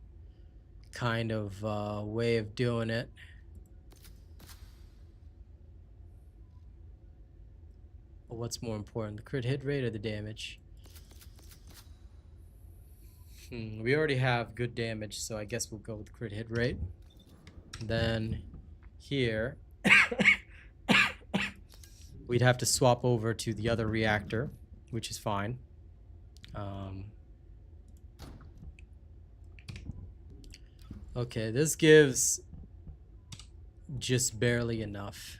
kind of way of doing it. But what's more important, the crit hit rate or the damage? We already have good damage, so I guess we'll go with crit hit rate. Then here, we'd have to swap over to the other reactor, which is fine. Okay, this gives just barely enough.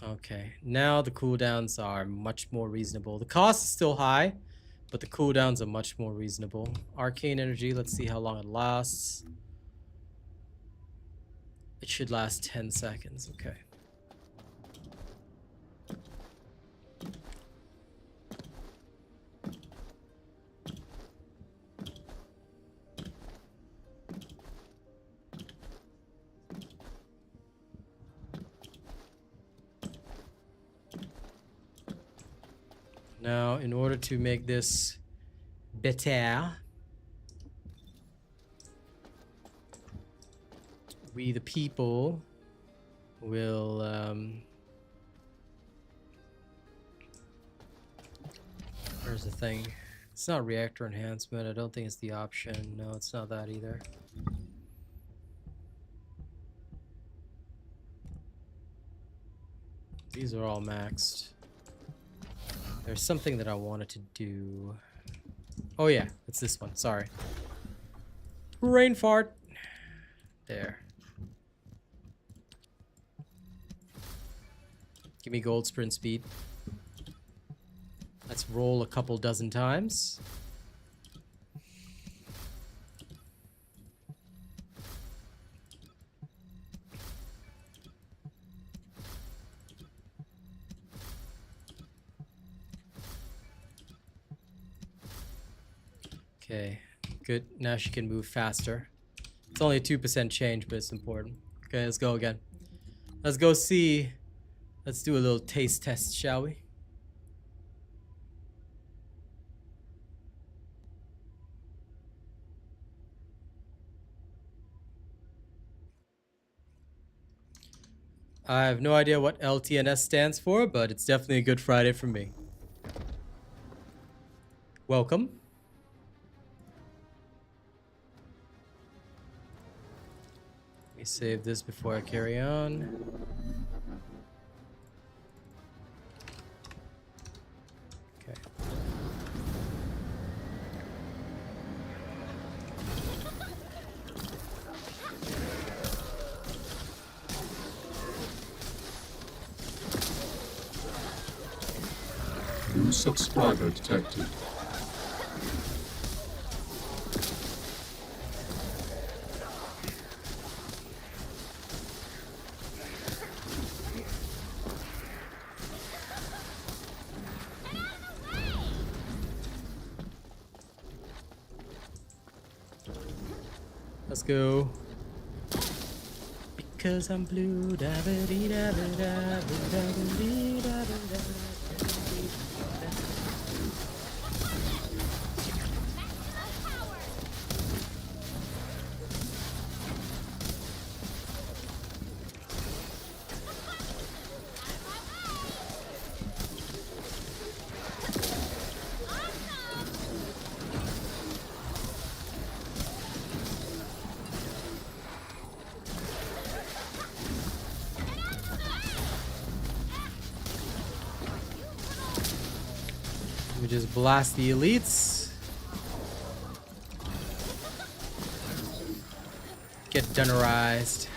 Okay, now the cooldowns are much more reasonable. The cost is still high, but the cooldowns are much more reasonable. Arcane energy, let's see how long it lasts. It should last 10 seconds, okay. Now, in order to make this better, we the people will where's the thing? It's not reactor enhancement. I don't think it's the option. No, it's not that either. These are all maxed. There's something that I wanted to do. Oh yeah, it's this one. Sorry. Brain fart. There. Give me gold sprint speed. Let's roll a couple dozen times. Okay, good. Now she can move faster. It's only a 2% change, but it's important. Okay, let's go again. Let's go see. Let's do a little taste test, shall we? I have no idea what LTNS stands for, but it's definitely a Good Friday for me. Welcome. Let me save this before I carry on. Okay. New subscriber detected. Let's go. Because I'm blue. We just blast the elites. Get dunnerized.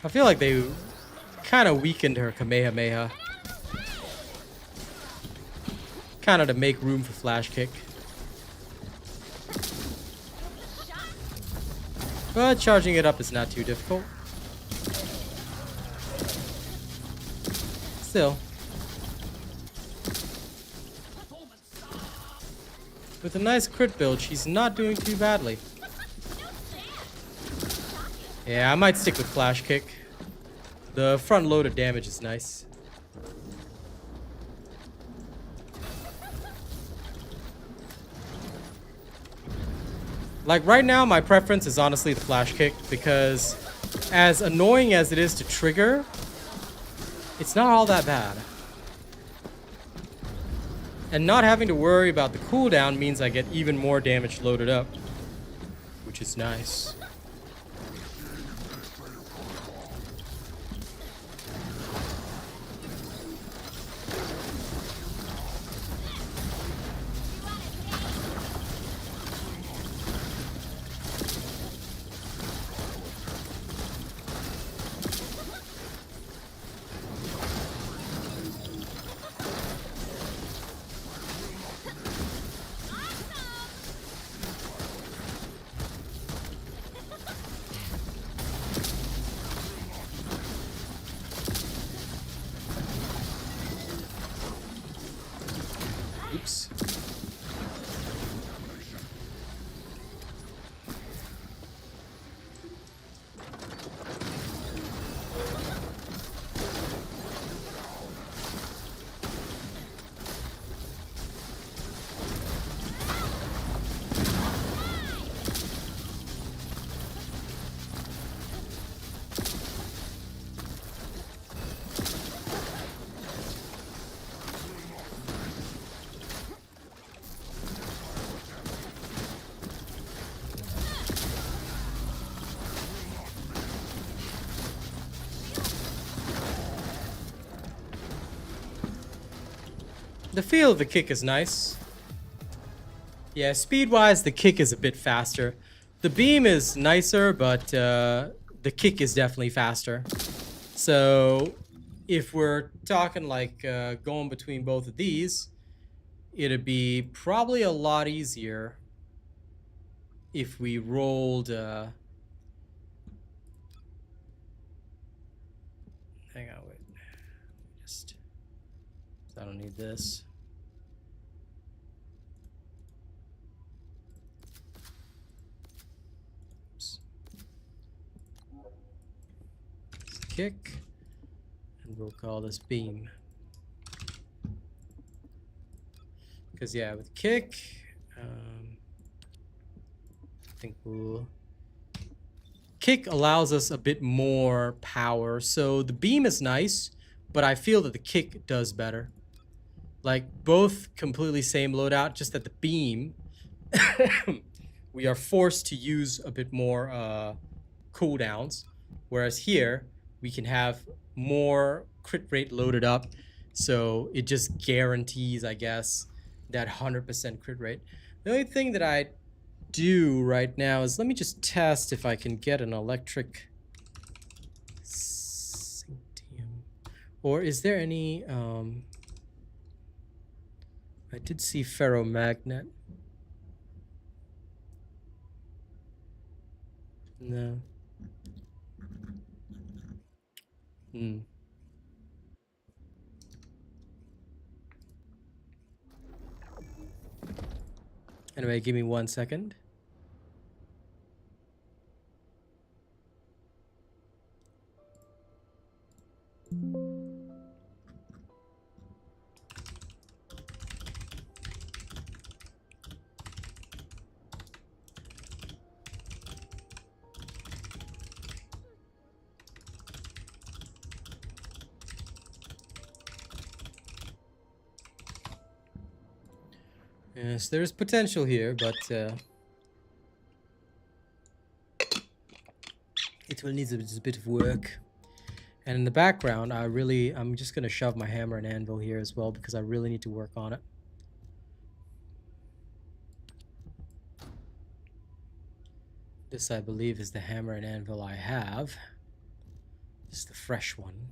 I feel like they kind of weakened her Kamehameha. Kind of to make room for Flash Kick. But charging it up is not too difficult. Still. With a nice crit build, she's not doing too badly. Yeah, I might stick with Flash Kick. The front loaded damage is nice. Like right now, my preference is honestly the Flash Kick because as annoying as it is to trigger, it's not all that bad. And not having to worry about the cooldown means I get even more damage loaded up, which is nice. Oops. The feel of the kick is nice. Yeah, speed-wise, the kick is a bit faster. The beam is nicer, but the kick is definitely faster. So if we're talking like going between both of these, it'd be probably a lot easier if we rolled... hang on, wait. Just... I don't need this. Kick, and we'll call this beam. Because yeah, with kick, I think we'll... Kick allows us a bit more power, so the beam is nice, but I feel that the kick does better. Like, both completely same loadout, just that the beam, we are forced to use a bit more cooldowns, whereas here, we can have more crit rate loaded up, so it just guarantees, I guess, that 100% crit rate. The only thing that I do right now is let me just test if I can get an electric Sanctium. Or is there any... I did see ferromagnet. No. Anyway, give me 1 second. Yes, there's potential here, but it will need a bit of work. And in the background, I'm just gonna shove my hammer and anvil here as well because I really need to work on it. This, I believe, is the hammer and anvil I have. This is the fresh one.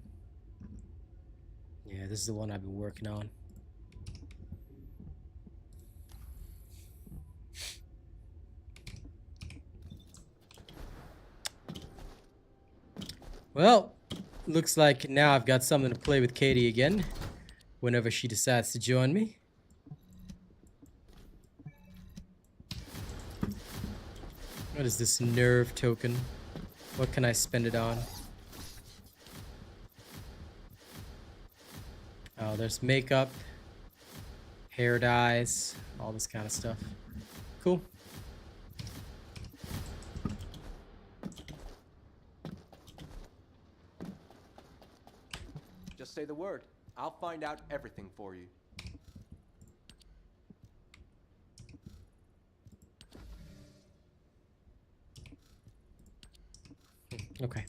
Yeah, this is the one I've been working on. Well, looks like now I've got something to play with Katie again, whenever she decides to join me. What is this nerve token? What can I spend it on? Oh, there's makeup, hair dyes, all this kind of stuff. Cool. Just say the word. I'll find out everything for you. Okay.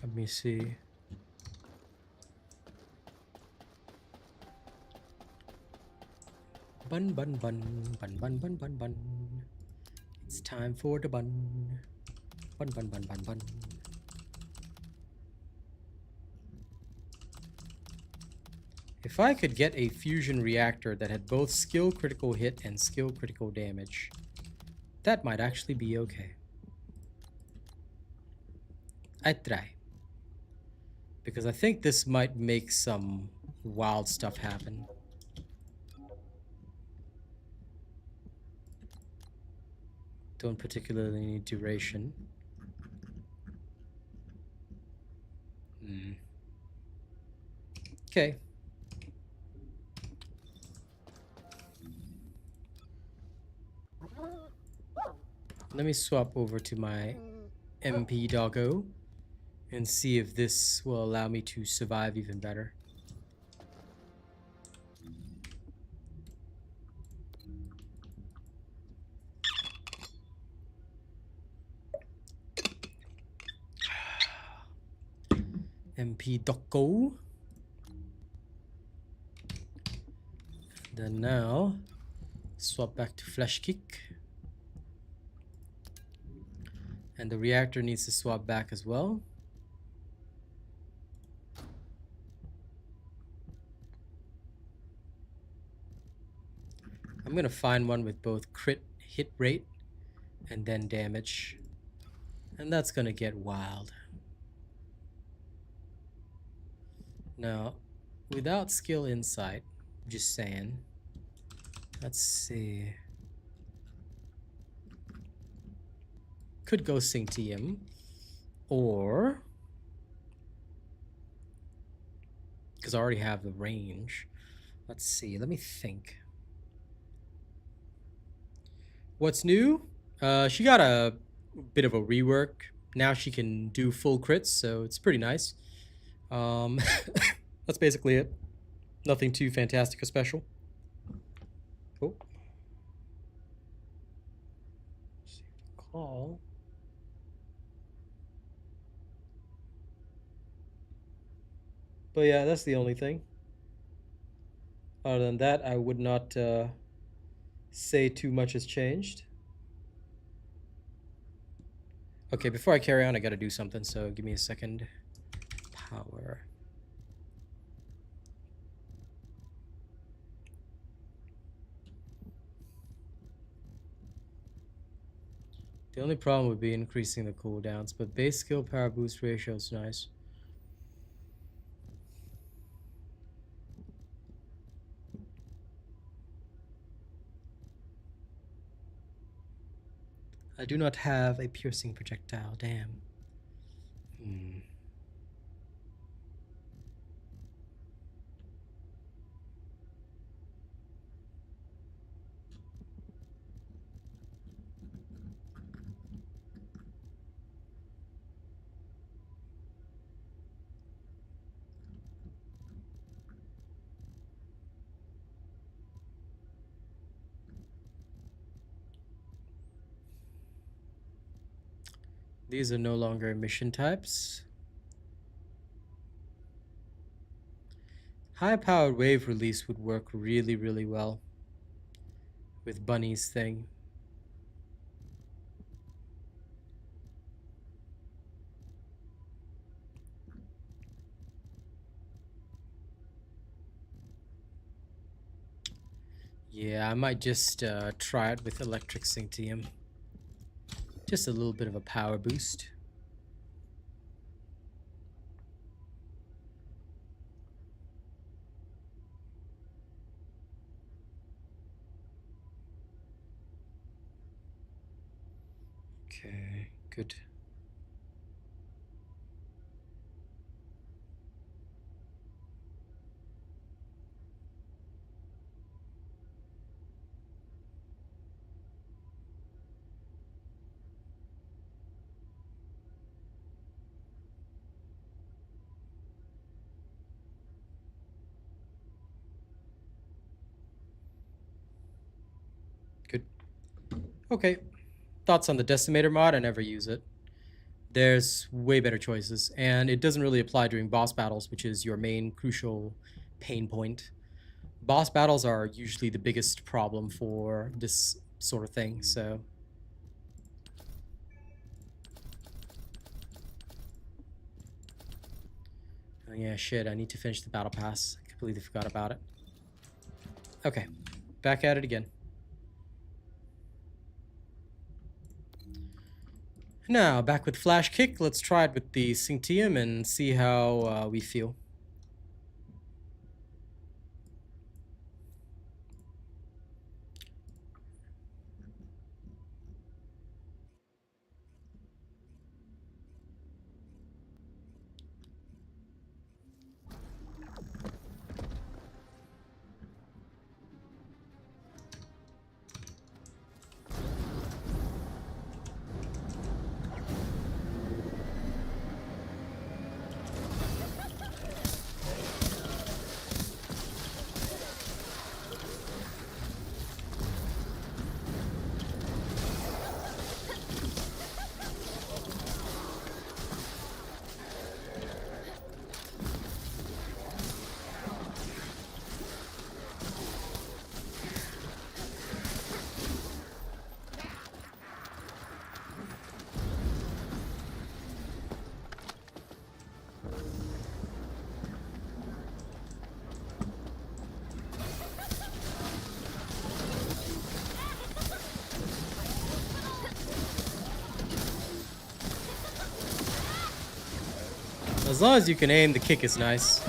Let me see. Bun, bun, bun, bun, bun, bun, bun, bun. It's time for the bun. Bun, bun, bun, bun, bun. If I could get a fusion reactor that had both skill critical hit and skill critical damage, that might actually be okay. I'd try. Because I think this might make some wild stuff happen. Don't particularly need duration. Okay. Let me swap over to my MP doggo and see if this will allow me to survive even better. MP doggo. Then now swap back to flesh kick. And the reactor needs to swap back as well. I'm gonna find one with both crit hit rate and then damage. And that's gonna get wild. Now, without skill insight, just saying. Let's see. Could go Syntium, or because I already have the range. Let's see. Let me think. What's new? She got a bit of a rework. Now she can do full crits, so it's pretty nice. That's basically it. Nothing too fantastic or special. Oh. Call. But yeah, that's the only thing. Other than that, I would not say too much has changed. Okay, before I carry on, I gotta do something, so give me a second. Power. The only problem would be increasing the cooldowns, but base skill power boost ratio is nice. I do not have a piercing projectile, damn. These are no longer emission types. High-powered wave release would work really, really well with Bunny's thing. Yeah, I might just try it with electric Synctium. Just a little bit of a power boost. Okay, good. Good. Okay. Thoughts on the Decimator mod? I never use it. There's way better choices, and it doesn't really apply during boss battles, which is your main crucial pain point. Boss battles are usually the biggest problem for this sort of thing, so... Oh yeah, shit, I need to finish the battle pass. I completely forgot about it. Okay, back at it again. Now, back with Flash Kick. Let's try it with the Synctium and see how we feel. As long as you can aim, the kick is nice.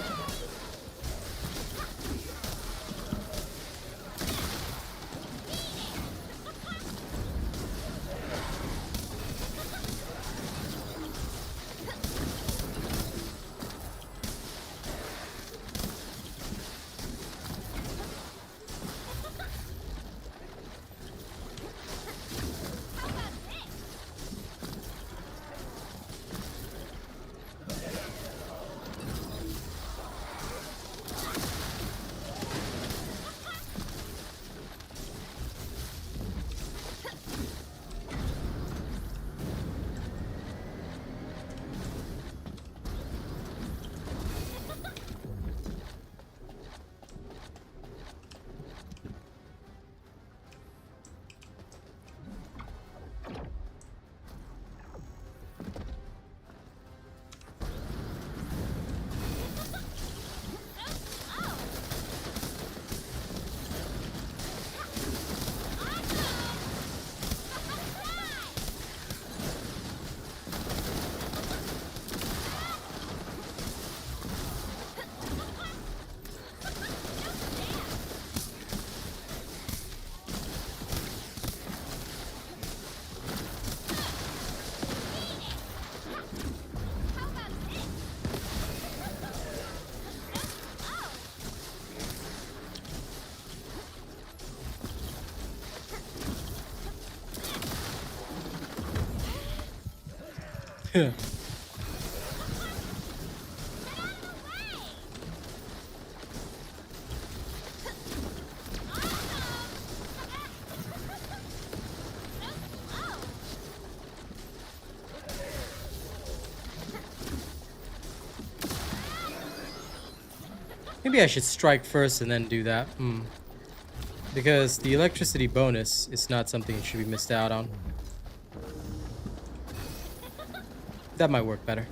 Maybe I should strike first and then do that. Because the electricity bonus is not something that should be missed out on. That might work better.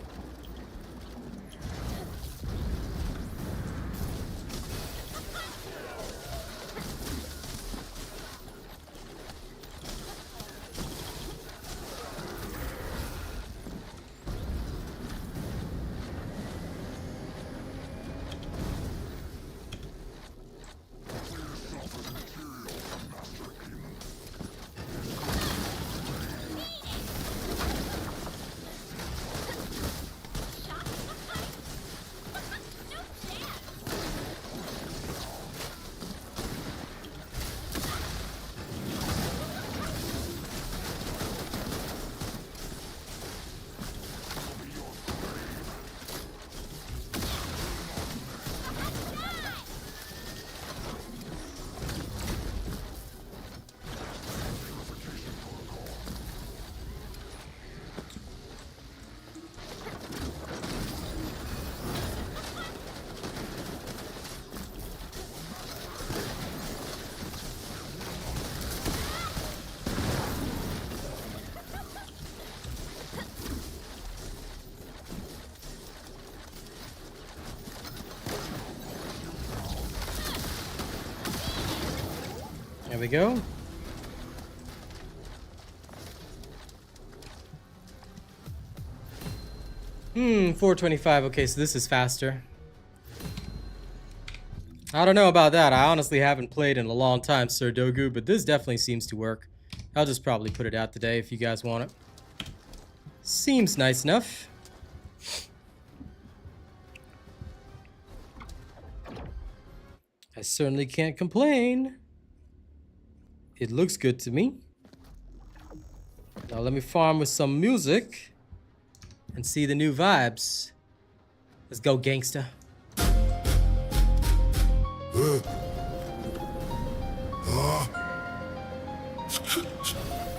There we go. 425. Okay, so this is faster. I don't know about that. I honestly haven't played in a long time, Sir Dogu, but this definitely seems to work. I'll just probably put it out today if you guys want it. Seems nice enough. I certainly can't complain. It looks good to me. Now let me farm with some music and see the new vibes. Let's go, gangsta.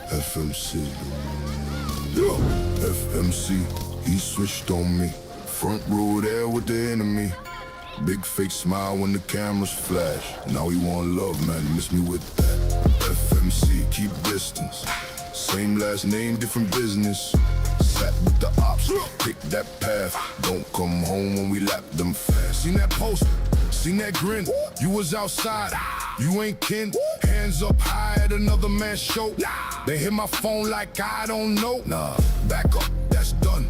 FMC. FMC, he switched on me. Front row there with the enemy. Big fake smile when the cameras flash. Now he want love, man, miss me with that. FMC, keep distance. Same last name, different business. Sat with the ops, pick that path. Don't come home when we lap them fast. Seen that poster, seen that grin. You was outside, you ain't kin. Hands up high at another man's show. They hit my phone like I don't know. Nah, back up, that's done.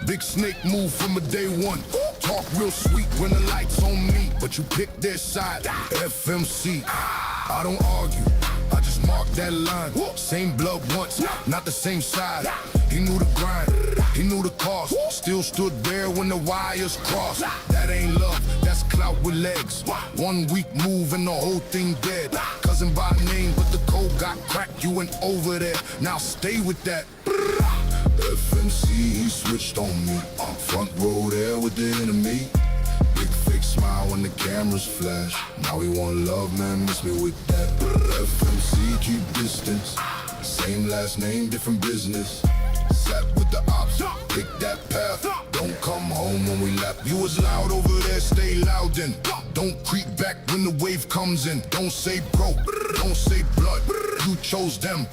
Big snake move from a day one. Talk real sweet when the light's on me, but you pick their side. FMC, I don't argue, I just mark that line. Same blood once, not the same side. He knew the grind, he knew the cost. Still stood there when the wires crossed. That ain't love, that's clout with legs. 1 week move and the whole thing dead. Cousin by name, but the code got cracked. You went over there, now stay with that. FMC, he switched on me. Front row there with the enemy. Big fake smile when the cameras flash. Now he want love, man, miss me with that. FMC, keep distance. Same last name, different business. Sat with the ops, pick that path. Don't come home when we lap. You was loud over there, stay loud then. Don't creep back when the wave comes in. Don't say bro, don't say blood. You chose them,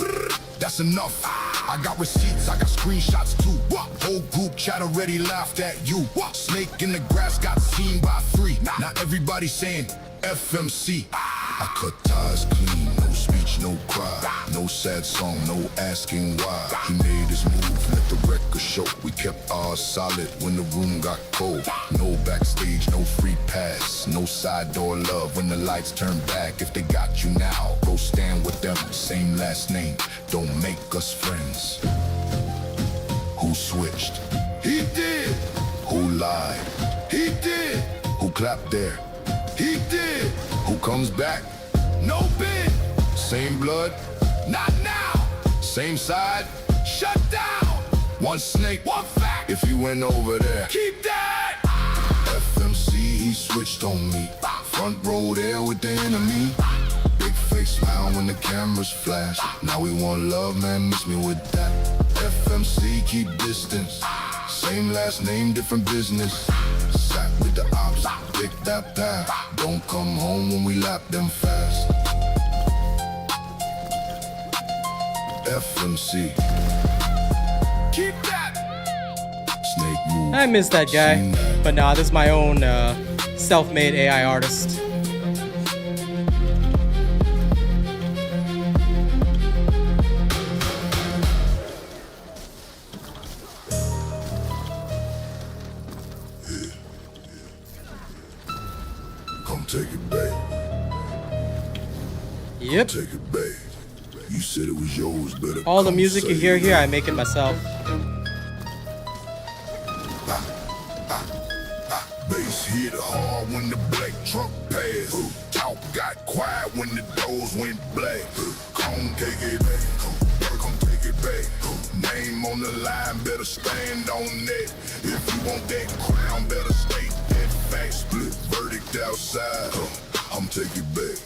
that's enough. I got receipts, I got screenshots too. Whole group chat already laughed at you. Snake in the grass got seen by 3. Now everybody saying FMC. I cut ties clean, no speech, no cry. No sad song, no asking why. He made his move, let the record show. We kept ours solid when the room got cold. No backstage, no free pass. No side door love when the lights turn back. If they got you now, go stand with them. Same last name, don't make us friends. Who switched? He did. Who lied? He did. Who clapped there? He did. Who comes back? No bid. Same blood? Not now. Same side? Shut down. One snake, one fact. If you went over there, keep that. FMC, he switched on me. Front row there with the enemy. Big face smile when the cameras flash. Now we want love, man, miss me with that. FMC, keep distance. Same last name, different business. Sat with the ops, pick that path. Don't come home when we lap them fast. FMC. Keep that. Snake move. I miss that guy. But nah, this is my own self-made AI artist. Come take it back. Yep. Take it back. You said it was yours, better. All the music you hear here, I make it myself. Bass hit hard when the black truck passed. Talk got quiet when the doors went black. Come take it back. Come take it back. Name on the line, better stand on that. If you want that crown, better state that fact. Split verdict outside. I'm taking back.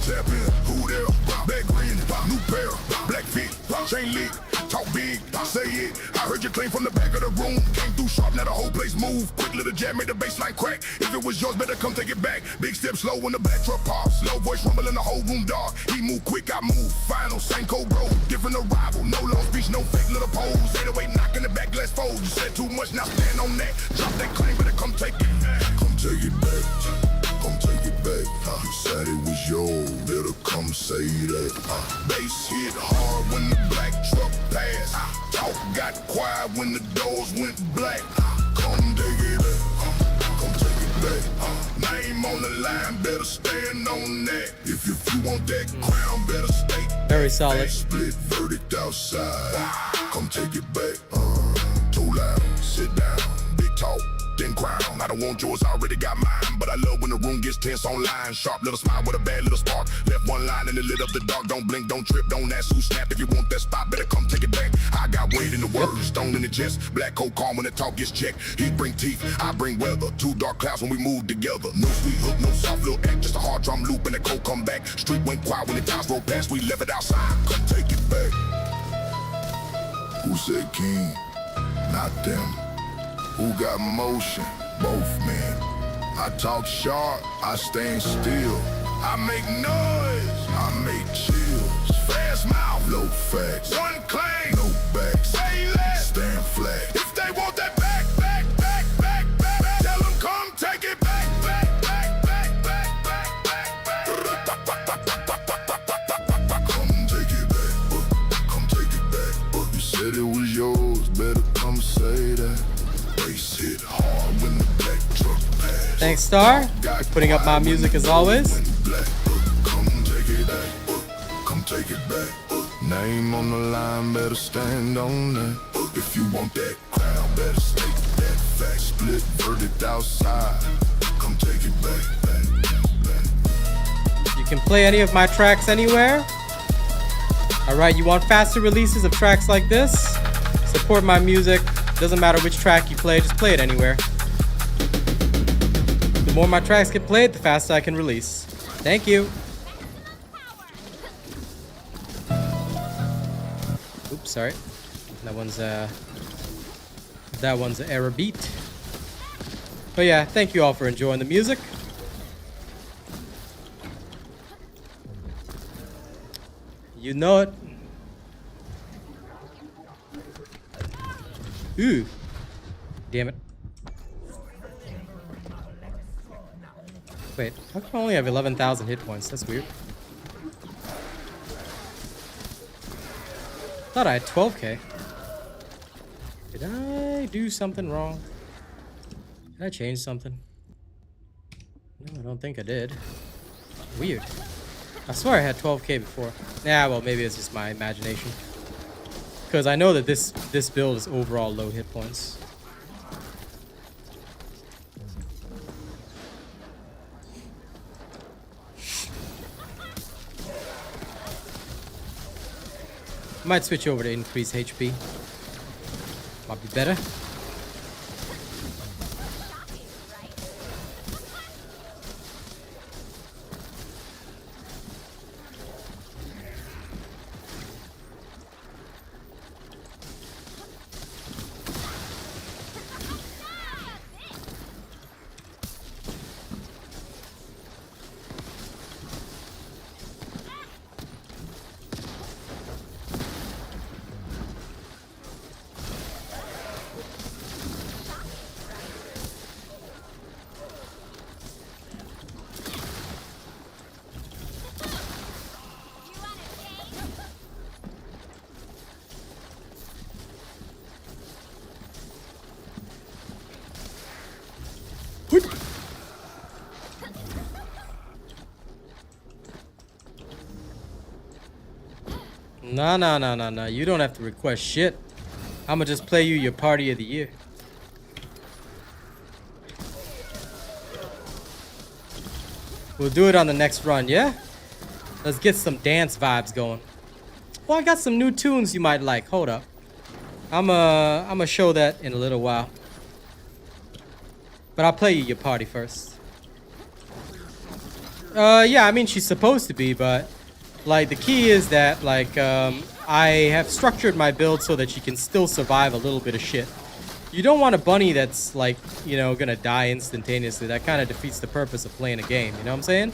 Tap in, who there? Back green, new pair, black feet, chain leak, talk big, say it. I heard you claim from the back of the room. Came through sharp, now the whole place move. Quick little jab, made the baseline crack. If it was yours, better come take it back. Big step slow when the black truck pops. Low voice rumble in the whole room dark. He move quick, I move. Final, same code bro. Different arrival, no long speech, no fake little pose. 808 knock in the back, glass fold. You said too much, now stand on that. Drop that claim, better come take it back. Come take it back. come take it back. You said it was yours, better come say that. Bass hit hard when the black truck passed. Talk got quiet when the doors went black. Come take it back, come take it back. Name on the line, better stand on that. If you want that crown, better stay. Very solid. Split verdict outside. Come take it back. Too loud, sit down, big talk, then crown. I don't want yours, I already got mine. But I love when the room gets tense online. Sharp little smile with a bad little spark. Left one line and it lit up the dark. Don't blink, don't trip, don't ask who snapped. If you want that spot, better come take it back. I got weight in the words, stone in the chest. Black coat calm when the talk gets checked. He bring teeth, I bring weather. Two dark clouds when we move together. No sweet hook, no soft little act. Just a hard drum loop and the coat come back. Street went quiet when the times rolled past. We left it outside, come take it back. Who said king? Not them. Who got motion? Both men. I talk sharp, I stand still. I make noise, I make chills. Fast mouth, low facts. One claim, no back. Say less, stand flat. If they want that back, tell them come take it back. Come take it back, come take it back. You said it was yours, better come say that. Bass hit hard when the black truck passed. Thanks, Star, for putting up my music as always. Come take it back, come take it back. Name on the line, better stand on that. If you want that crown, better state that fact. Split verdict outside. Come take it back. You can play any of my tracks anywhere. Alright, you want faster releases of tracks like this? Support my music. Doesn't matter which track you play, just play it anywhere. The more my tracks get played, the faster I can release. Thank you. Oops, sorry. That one's an error beat. But yeah, thank you all for enjoying the music. You know it. Ooh. Damn it. Wait, how come I only have 11,000 hit points? That's weird. Thought I had 12k. Did I do something wrong? Did I change something? No, I don't think I did. Weird. I swear I had 12k before. Nah, well, maybe it's just my imagination. Because I know that this build is overall low hit points. Might switch over to increase HP. Might be better. Nah. You don't have to request shit. I'ma just play you your party of the year. We'll do it on the next run, yeah? Let's get some dance vibes going. Well, I got some new tunes you might like. Hold up. I'ma show that in a little while. But I'll play you your party first. Yeah, I mean, she's supposed to be, but like the key is that like I have structured my build so that she can still survive a little bit of shit. You don't want a bunny that's like, you know, gonna die instantaneously. That kind of defeats the purpose of playing a game, you know what I'm saying?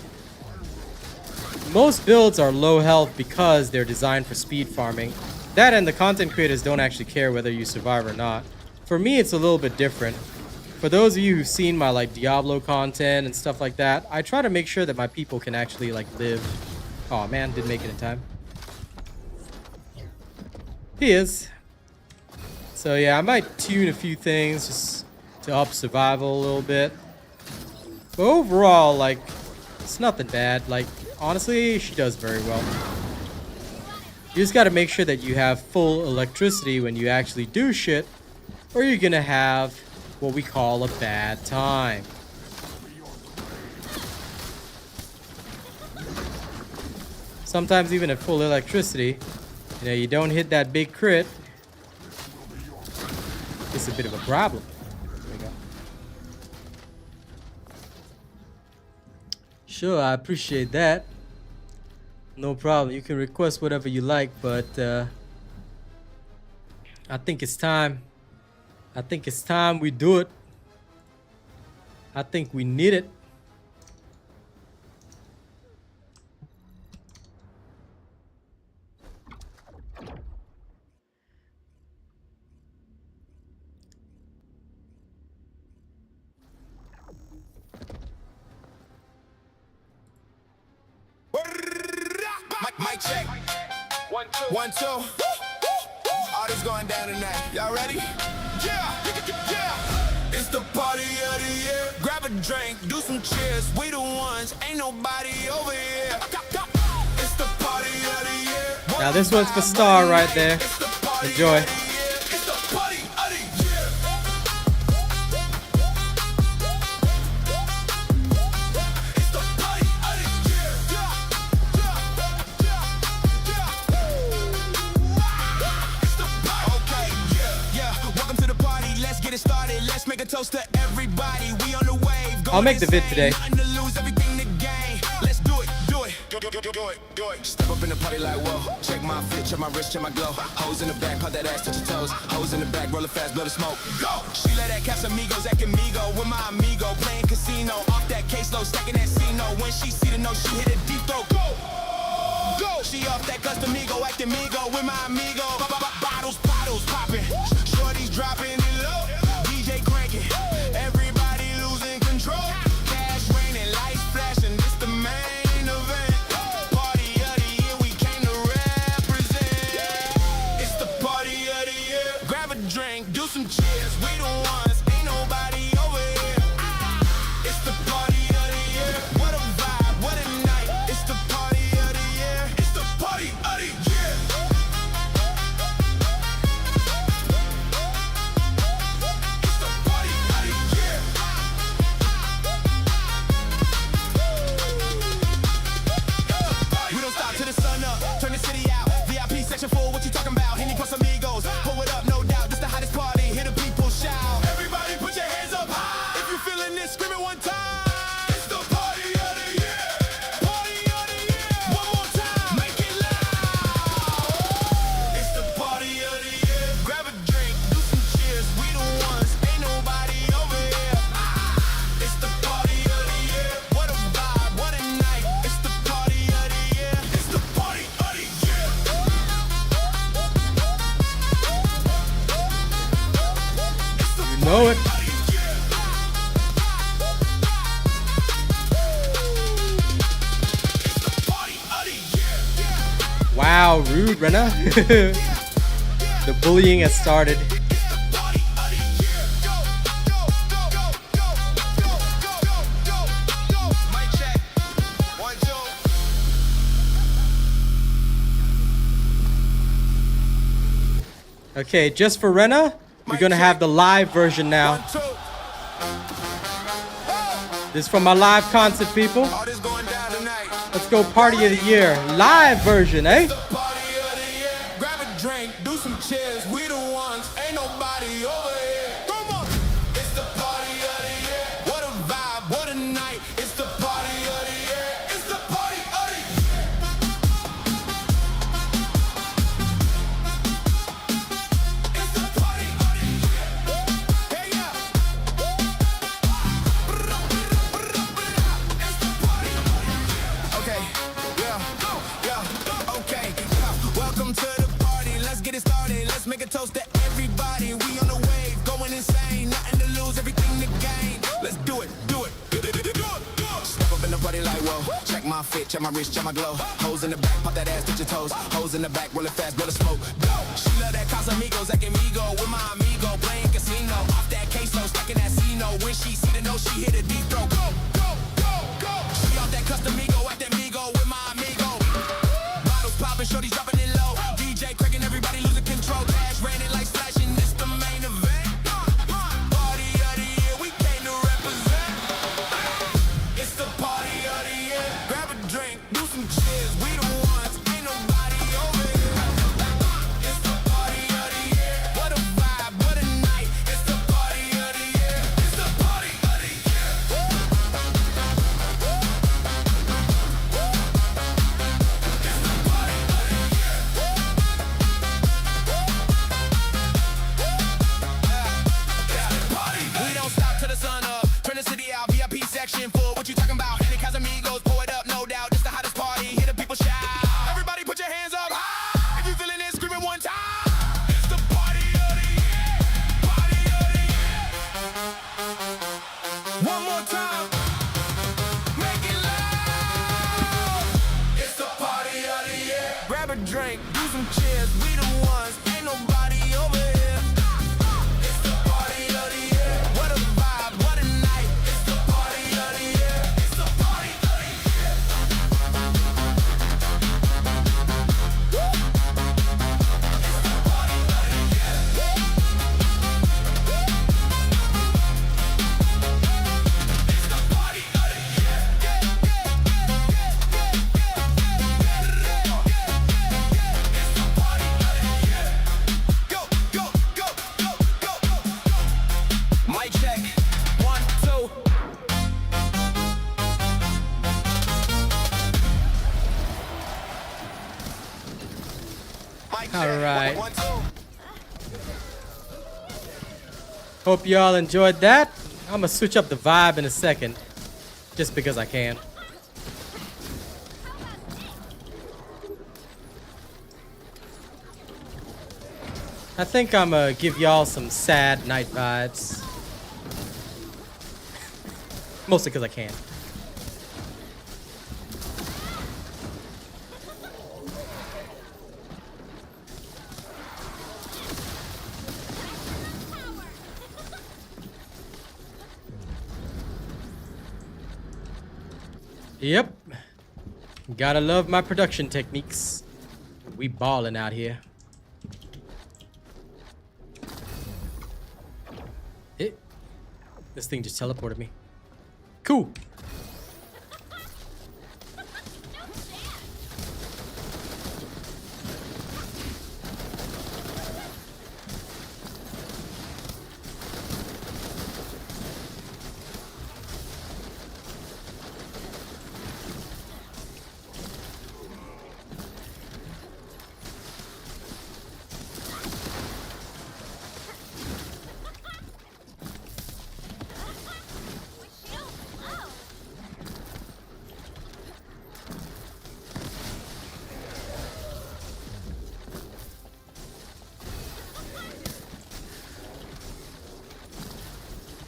Most builds are low health because they're designed for speed farming. That and the content creators don't actually care whether you survive or not. For me, it's a little bit different. for those of you who've seen my like Diablo content and stuff like that, I try to make sure that my people can actually like live. Oh man, didn't make it in time. He is. So yeah, I might tune a few things just to up survival a little bit. But overall, like, it's nothing bad. Like, honestly, she does very well. You just gotta make sure that you have full electricity when you actually do shit, or you're gonna have what we call a bad time. Sometimes even at full electricity, you know, you don't hit that big crit. It's a bit of a problem. There we go. Sure, I appreciate that. No problem. You can request whatever you like, but I think it's time. I think it's time we do it. I think we need it. Mic check. 1, 2. 1, 2. All this going down tonight. Y'all ready? Yeah. Yeah. It's the party of the year. Grab a drink, do some cheers. We the ones, ain't nobody over here. It's the party of the year. Now this one's for Star right there. Enjoy. It's the party of the year. It's the party of the year. Okay, yeah. Welcome to the party. Let's get it started. Let's make a toast to everybody. We on the wave. I'll make the vid today. Nothing to lose, everything to gain. Let's do it, do it. Do it. Step up in the party like whoa. Check my fit, check my wrist, check my glow. Hoes in the back, pop that ass, touch your toes. Hoes in the back, roll it fast, blow the smoke. Go. She let that Casamigos at Camigo with my amigo playing casino. Off that case low, stacking that C-no. When she see the note, she hit a deep throat. Go. She off that Casamigos, acting Migo with my amigo. Bottles popping. Shorties dropping it low. DJ cranking. Everybody losing control. Cash raining, lights flashing. This the main event. Party of the year, we came to represent. It's the party of the year. Grab a drink, do some cheers. We the ones, ain't nobody over here. It's the party of the year. What a vibe, what a night. It's the party of the year. It's the party of the year. It's the party of the year. We don't stop till the sun up. Turn the city out. VIP section full. What you talking about? Henny plus amigos. Pull it up, no doubt. This the hottest party. Hear the people shout. Everybody put your hands up high. If you feeling this, scream it one time. It's the party of the year. Party of the year. One more time. Make it loud. It's the party of the year. Grab a drink, do some cheers. We the ones, ain't nobody over here. It's the party of the year. What a vibe, what a night. It's the party of the year. It's the party of the year. You know it. Wow, rude, Rena. The bullying has started. Mic check. 1, 2. Okay, just for Rena, we're gonna have the live version now. 1, 2. This is from my live concert, people. All this going down tonight. Let's go party of the year. Live version, eh? The party of the year. Grab a drink, do some cheers. We the ones, ain't nobody over here. Come on. It's the party of the year. What a vibe, what a night. It's the party of the year. It's the party of the year. It's the party of the year. Hey, yeah. It's the party of the year. Okay, yeah, okay, yeah. Welcome to the party. Let's get it started. Let's make a toast to check my wrist, check my glow. Hoes in the back, pop that ass, touch your toes. Hoes in the back, roll it fast, blow the smoke. Go! She love that Casamigos, that Amigo. With my amigo, playing casino. Off that queso, stuck in that Cino. When she see the note, she hit a deep throw. Go, go, go, go! She off that Custamigo, at that Migo, with my amigo. Bottles popping, shorties dropping it low. DJ cracking, everybody losing control. Dash raining like slashing, this the main event. Party of the year, we came to represent. It's the party of the year. Grab a drink, do some cheers. We the ones, ain't nobody over here. It's the party of the year. What a vibe, what a night. It's the party of the year. It's the party of the year. It's the party of the year. We don't stop till the sun up. Turn the city out, VIP section full. What you talking about? Any Casamigos, pour it up, no doubt. It's the hottest party. Hear the people shout. Everybody put your hands up high. If you feeling it, scream it one time. It's the party of the year. Party of the year. One more time. Make it loud. It's the party of the year. Grab a drink, do some cheers. We the ones, ain't nobody over here. It's the party of the year. What a vibe, what a night. It's the party of the year. It's the party of the year. Woo! It's the party of the year. It's the party of the year. It's the party of the year. Go, go, go, go, go, go, go. Mic check. 1, 2. Mic check. All right. 1, 2. Hope y'all enjoyed that. I'm gonna switch up the vibe in a second, just because I can. I think I'm gonna give y'all some sad night vibes. Mostly because I can. Yep. Gotta love my production techniques. We ballin' out here. This thing just teleported me. Cool.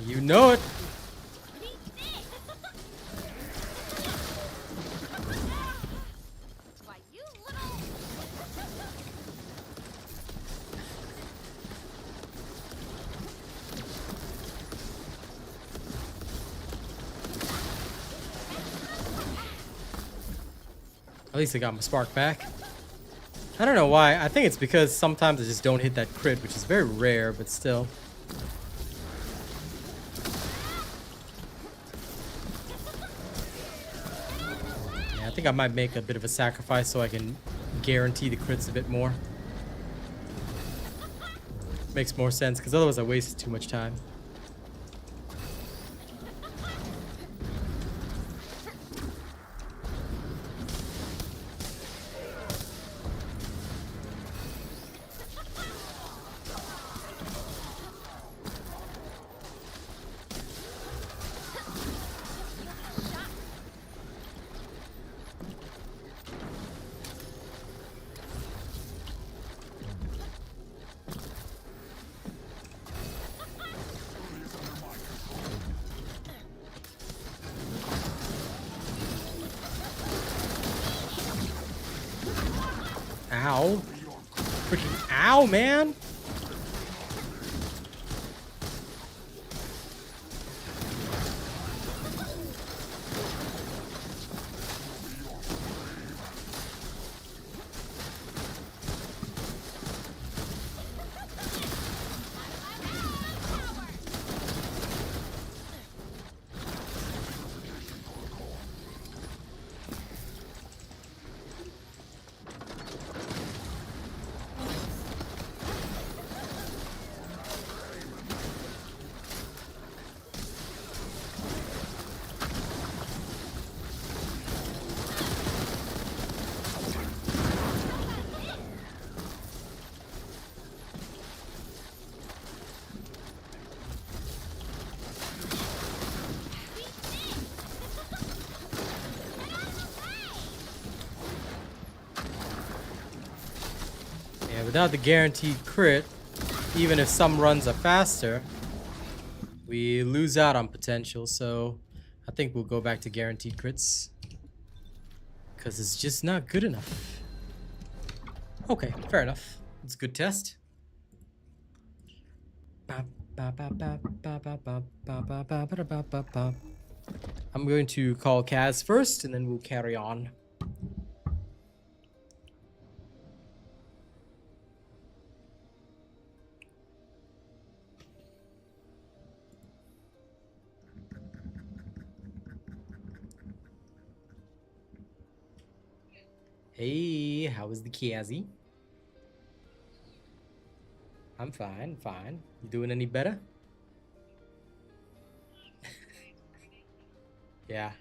You know it. At least I got my spark back. I don't know why. I think it's because sometimes I just don't hit that crit, which is very rare, but still. Yeah, I think I might make a bit of a sacrifice so I can guarantee the crits a bit more. Makes more sense, because otherwise I wasted too much time. Ow. Freaking ow, man. Yeah, without the guaranteed crit, even if some runs are faster, we lose out on potential. So I think we'll go back to guaranteed crits, because it's just not good enough. Okay, fair enough. It's a good test. I'm going to call Kaz first, and then we'll carry on. Hey, how is the Kazzy? I'm fine, fine. You doing any better? Yeah.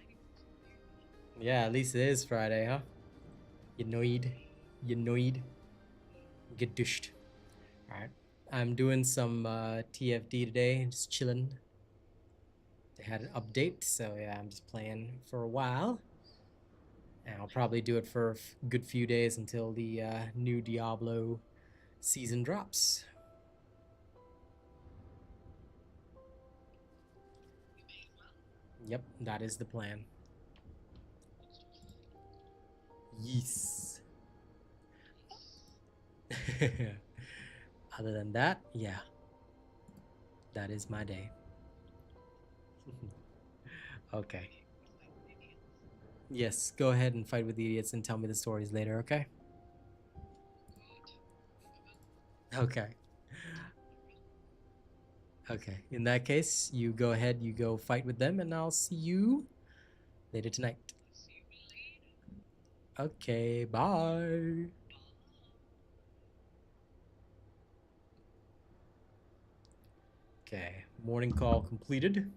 Yeah, at least it is Friday, huh? You annoyed? You annoyed? Get dushed. Alright. I'm doing some TFD today, just chilling. They had an update, so yeah, I'm just playing for a while. And I'll probably do it for a good few days until the new Diablo season drops. Yep, that is the plan. Yes. Other than that, yeah. That is my day. Okay. Yes, go ahead and fight with the idiots and tell me the stories later, okay? Okay. Okay, in that case, you go ahead, you go fight with them, and I'll see you later tonight. Okay, bye. Okay, morning call completed.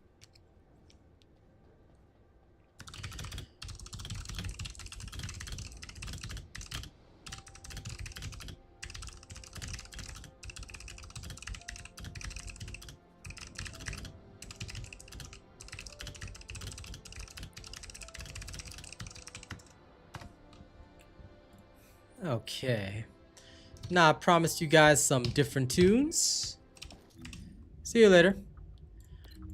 Okay. Now I promised you guys some different tunes. See you later.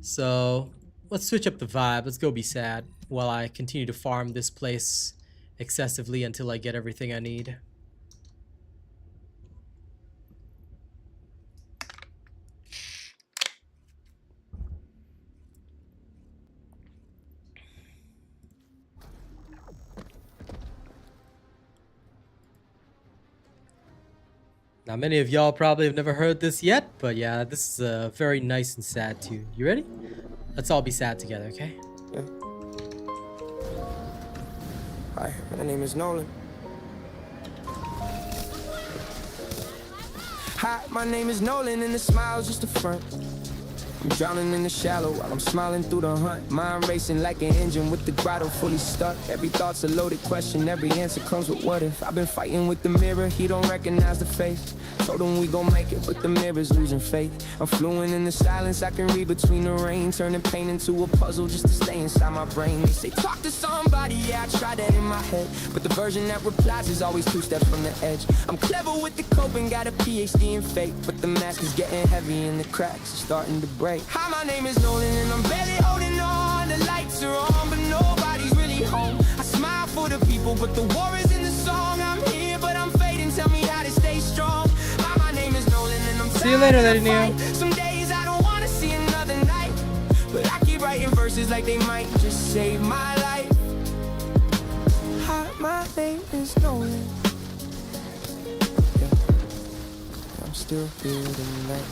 So let's switch up the vibe. Let's go be sad while I continue to farm this place excessively until I get everything I need. Now, many of y'all probably have never heard this yet, but yeah, this is a very nice and sad tune. You ready? Let's all be sad together, okay? Yeah. Hi, my name is Nolan. Hi, my name is Nolan, and the smile's just a front. I'm drowning in the shallow while I'm smiling through the hunt. Mind racing like an engine with the grotto fully stuck. Every thought's a loaded question, every answer comes with what if. I've been fighting with the mirror, he don't recognize the face. Told him we gon' make it, but the mirror's losing faith. I'm fluent in the silence, I can read between the rain. Turning pain into a puzzle just to stay inside my brain. They say talk to somebody, yeah, I try that in my head. But the version that replies is always 2 steps from the edge. I'm clever with the coping, got a PhD in fake. But the mask is getting heavy and the cracks are starting to break. Hi, my name is Nolan and I'm barely holding on. The lights are on, but nobody's really home. I smile for the people, but the war is in the song. I'm here, but I'm fading See you later, Lady Neo. Some days I don't wanna see another night, but I keep writing verses like they might just save my life. Hi, my name is Nolan. Yeah, I'm still here tonight.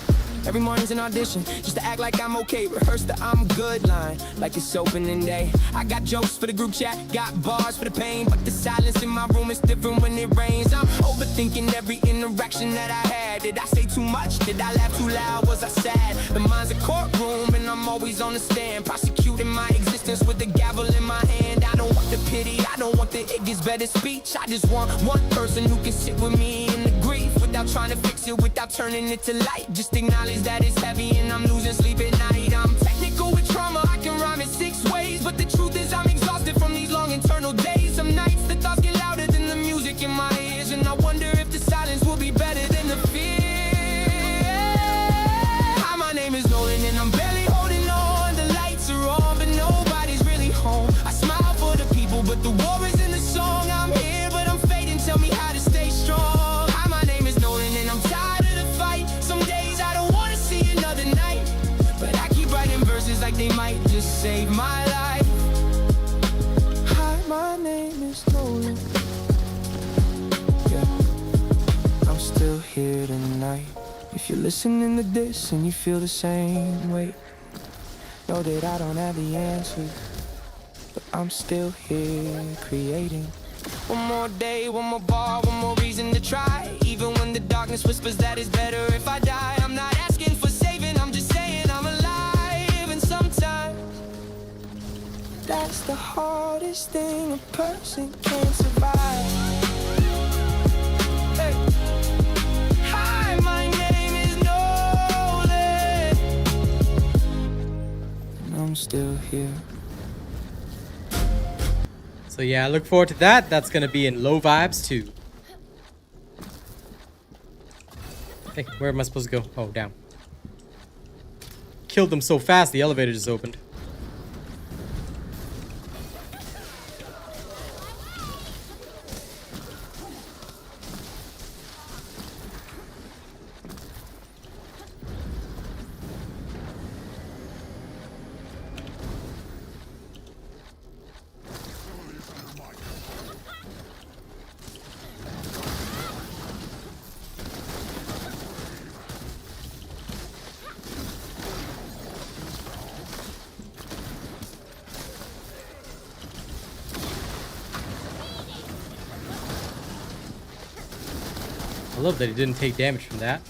Every morning's an audition, just to act like I'm okay. Rehearse the I'm good line, like it's opening day. I got jokes for the group chat, got bars for the pain, but the silence in my room is different when it rains. I'm overthinking every interaction that I had. Did I say too much? Did I laugh too loud? Was I sad? The mind's a courtroom and I'm always on the stand, prosecuting my existence with the gavel in my hand. I don't want the pity, I don't want the it gets better speech. I just want one person who can sit with me in the grief without trying to fix it, without turning it to light. Just acknowledge that it's heavy and I'm losing sleep at night. I'm technical with trauma, I can rhyme it 6 ways, but the truth is I'm exhausted from these long internal days. Some nights the thoughts get louder than the music in my ears, and I wonder if the silence will be better than the fear. Hi, my name is Nolan and I'm barely holding on. The lights are on but nobody's really home. I smile for the people but the war is in the song. I'm here but I'm fading, tell me how to stay strong. Hi, my name is Nolan and I'm tired of the fight. Some days I don't wanna see another night, but I keep writing verses like they might just save my life. Hi, my name is Nolan. Yeah, I'm still here tonight. If you're listening to this and you feel the same way, know that I don't have the answers, but I'm still here creating. One more day, one more bar, one more reason to try. Even when the darkness whispers that it's better if I die. I'm not asking for saving, I'm just saying I'm alive. And sometimes that's the hardest thing a person can survive. Hey. Hi, my name is Nolan, and I'm still here. So yeah, I look forward to that. That's gonna be in Low Vibes too. Hey, where am I supposed to go? Oh, down. Killed them so fast, the elevator just opened. I love that he didn't take damage from that.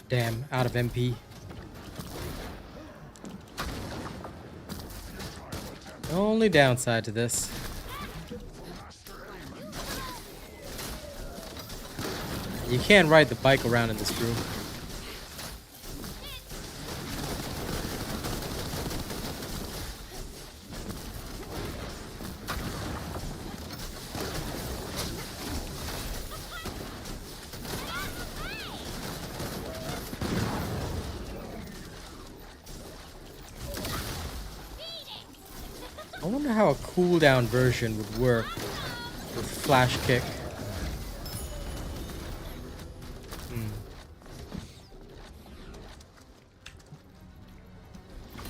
Damn, out of MP. Only downside to this. You can't ride the bike around in this room. I wonder how a cooldown version would work with flash kick.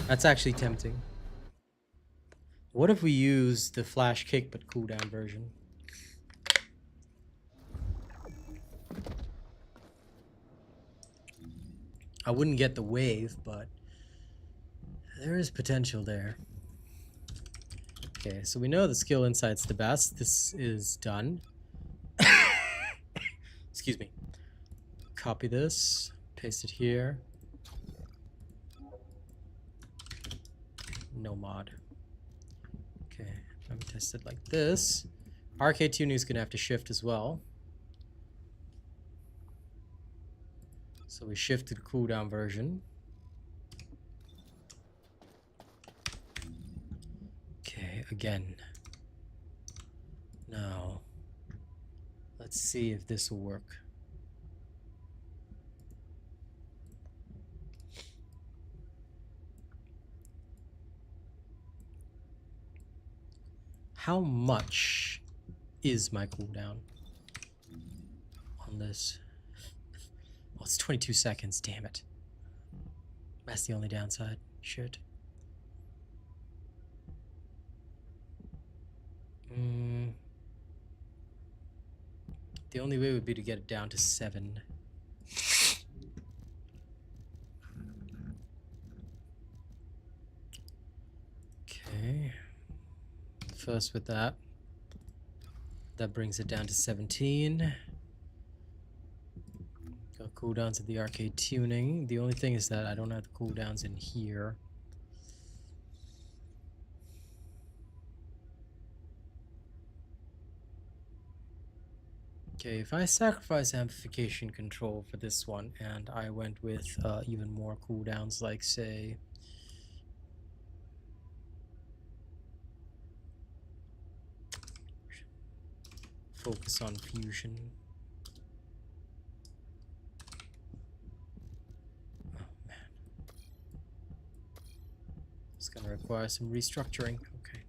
That's actually tempting. What if we use the flash kick but cooldown version? I wouldn't get the wave, but there is potential there. Okay, so we know the skill insight's the best. This is done. Excuse me. Copy this, paste it here. No mod. Okay, let me test it like this. RK tuning is gonna have to shift as well. So we shift to the cooldown version. Okay, again. Now, let's see if this will work. How much is my cooldown on this? Oh, it's 22 seconds, damn it. That's the only downside. Shit. The only way would be to get it down to 7. Okay. First with that. That brings it down to 17. Got cooldowns at the arcade tuning. The only thing is that I don't have the cooldowns in here. Okay, if I sacrifice amplification control for this one and I went with even more cooldowns, like say focus on fusion. Oh man. It's gonna require some restructuring. Okay.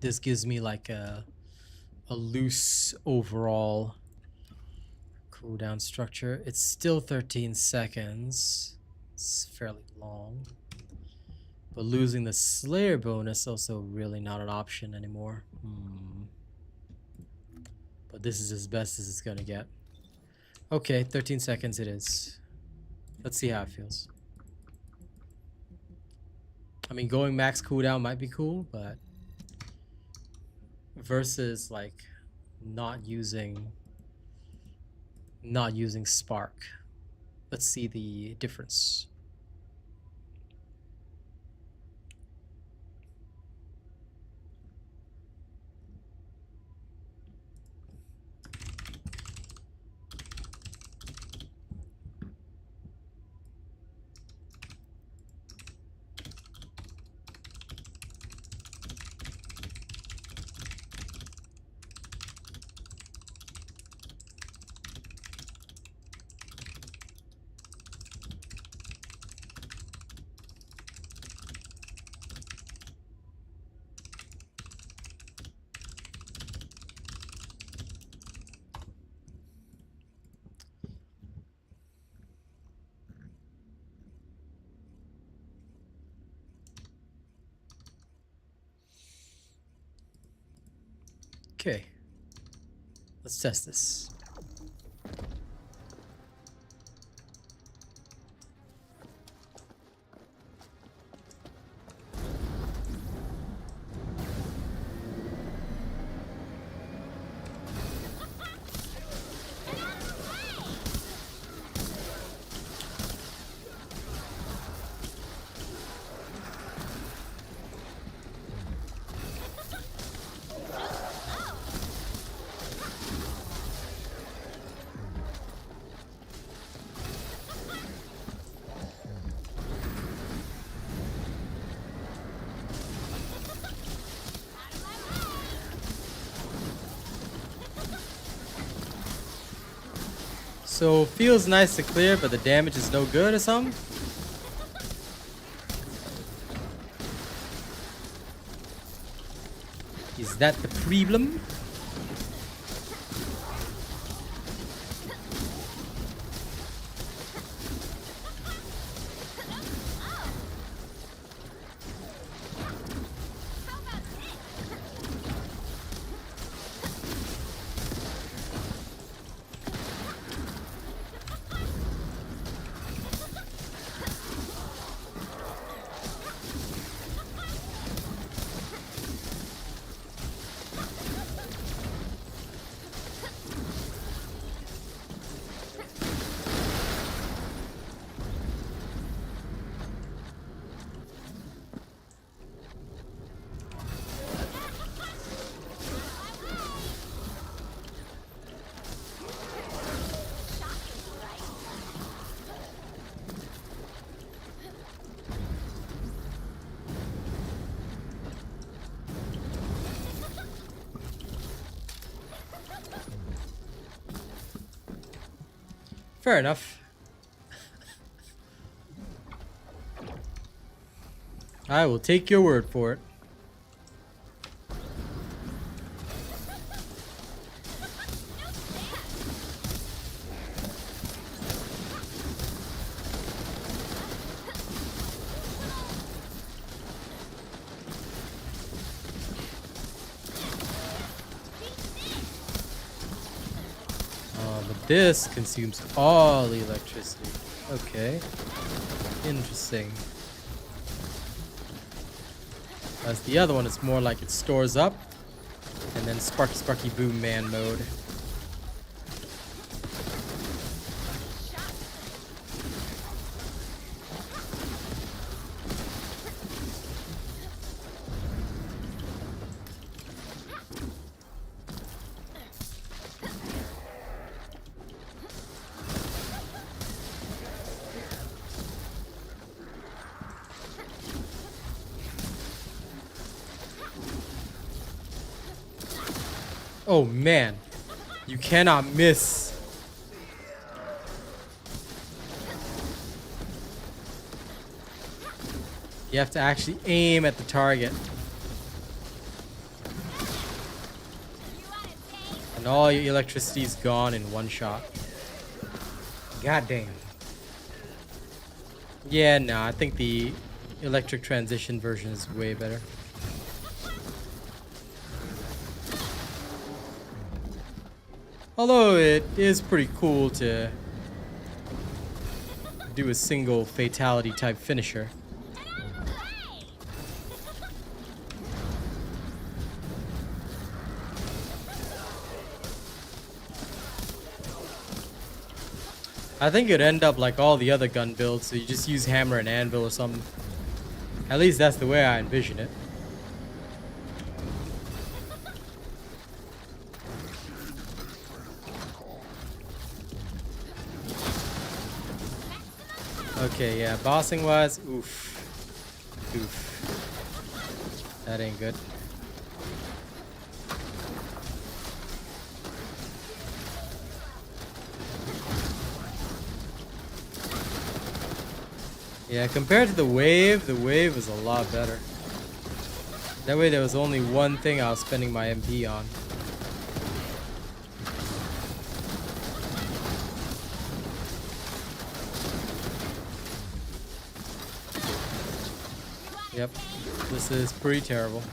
This gives me like a loose overall cooldown structure. It's still 13 seconds. It's fairly long. But losing the Slayer bonus also really not an option anymore. But this is as best as it's gonna get. Okay, 13 seconds it is. Let's see how it feels. I mean, going max cooldown might be cool, but versus like not using spark. Let's see the difference. Okay, let's test this. So feels nice to clear, but the damage is no good or something? Is that the problem? Fair enough. I will take your word for it. But this consumes all the electricity. Okay. Interesting. As the other one, it's more like it stores up and then Sparky Sparky Boom Man mode. Oh man, you cannot miss. You have to actually aim at the target. And all your electricity is gone in one shot. God damn. Yeah, no, I think the electric transition version is way better. Although it is pretty cool to do a single fatality type finisher. I think it'd end up like all the other gun builds, so you just use hammer and anvil or something. At least that's the way I envision it. Okay, yeah, bossing wise, oof. Oof. That ain't good. Yeah, compared to the wave was a lot better. That way there was only one thing I was spending my MP on. Yep, this is pretty terrible.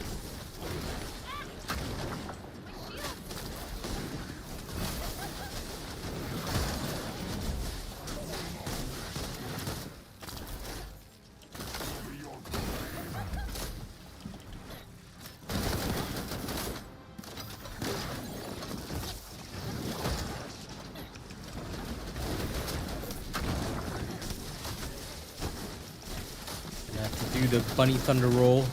Do the bunny thunder roll.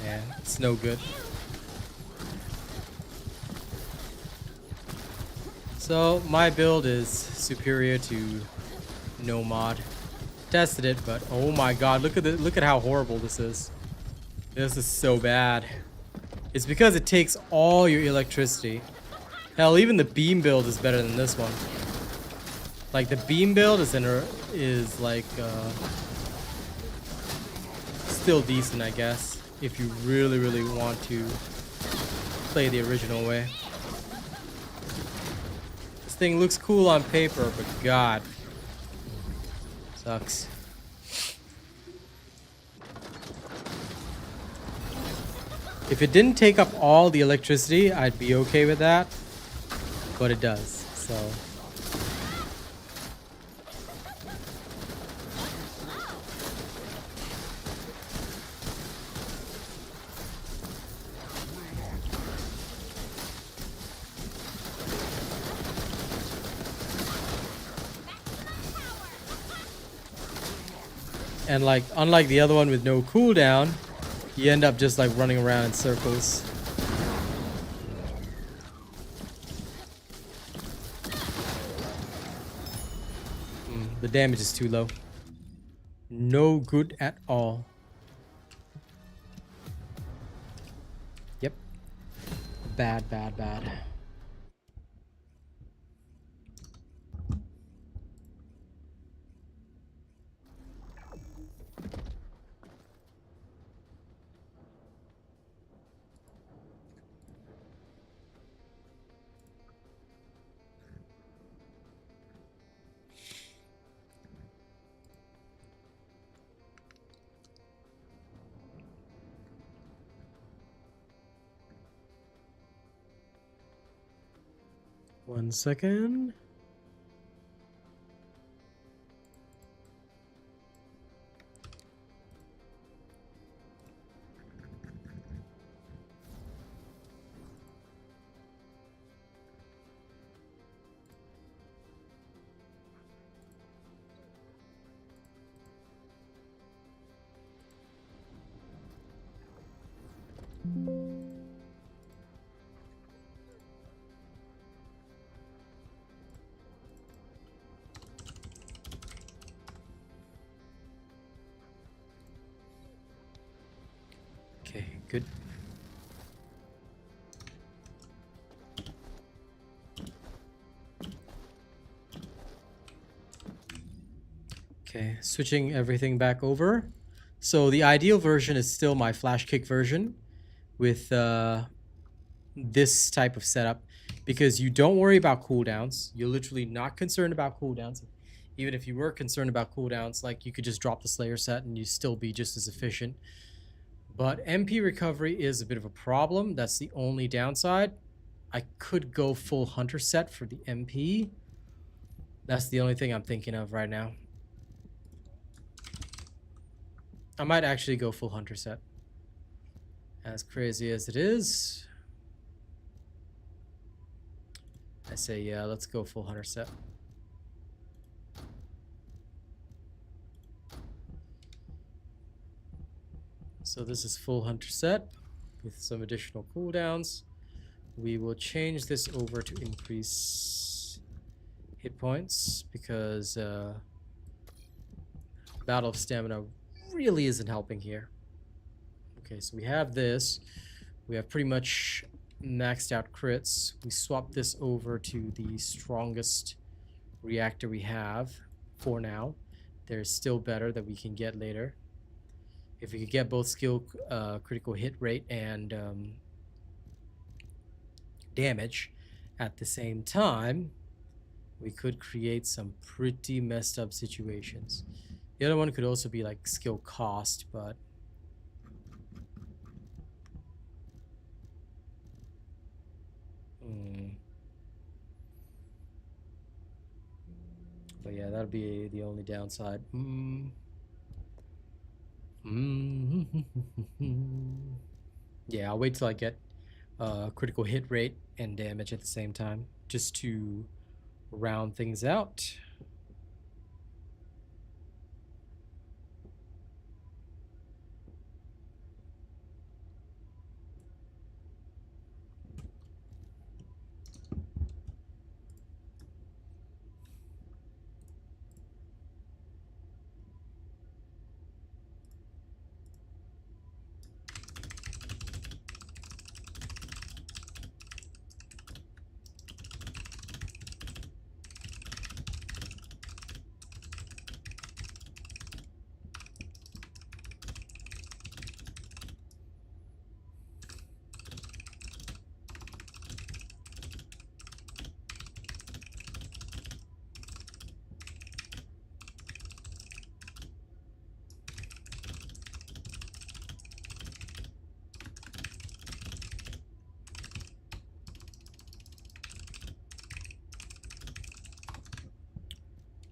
Yeah, it's no good. So my build is superior to no mod. Tested it, but oh my god, look at how horrible this is. This is so bad. It's because it takes all your electricity. Hell, even the beam build is better than this one. Like the beam build is like still decent, I guess, if you really want to play the original way. This thing looks cool on paper, but god, sucks. If it didn't take up all the electricity, I'd be okay with that. But it does, so. And like, unlike the other one with no cooldown, you end up just like running around in circles. The damage is too low. No good at all. Bad, bad, bad. One second. Okay, good. Okay, switching everything back over. So the ideal version is still my flash kick version with this type of setup, because you don't worry about cooldowns. You're literally not concerned about cooldowns. Even if you were concerned about cooldowns, like, you could just drop the Slayer set and you still be just as efficient. But MP recovery is a bit of a problem. That's the only downside. I could go full Hunter set for the MP. That's the only thing I'm thinking of right now. I might actually go full Hunter set. As crazy as it is, I say, yeah, let's go full Hunter set. So this is full Hunter set with some additional cooldowns. We will change this over to increase hit points, because Battle of Stamina really isn't helping here. Okay, so we have this. We have pretty much maxed out crits. We swap this over to the strongest reactor we have for now. There's still better that we can get later. If we could get both skill, critical hit rate, and damage at the same time, we could create some pretty messed up situations. The other one could also be like skill cost, but but yeah, that'll be the only downside. Yeah, I'll wait till I get critical hit rate and damage at the same time, just to round things out.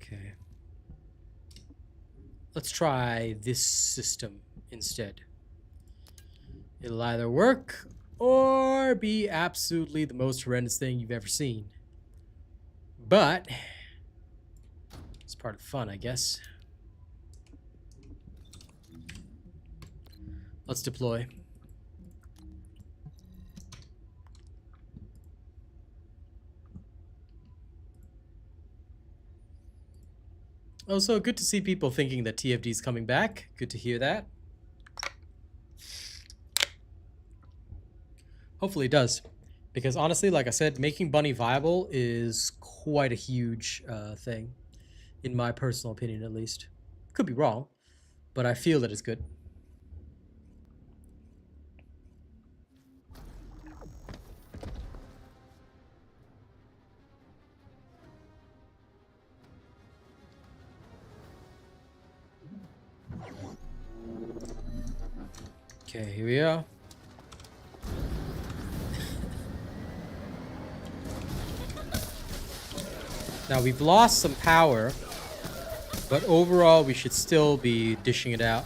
Okay. Let's try this system instead. It'll either work or be absolutely the most horrendous thing you've ever seen. But it's part of the fun, I guess. Let's deploy. Also, good to see people thinking that TFD is coming back. Good to hear that. Hopefully it does. Because honestly, like I said, making Bunny viable is quite a huge thing, in my personal opinion at least. Could be wrong, but I feel that it's good. Okay, here we are. Now we've lost some power, but overall we should still be dishing it out.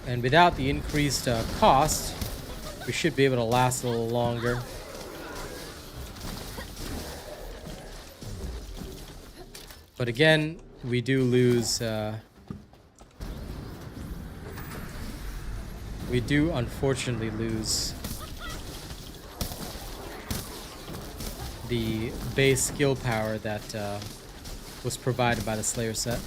And without the increased cost, we should be able to last a little longer. But again, we do lose... we do unfortunately lose the base skill power that was provided by the Slayer set.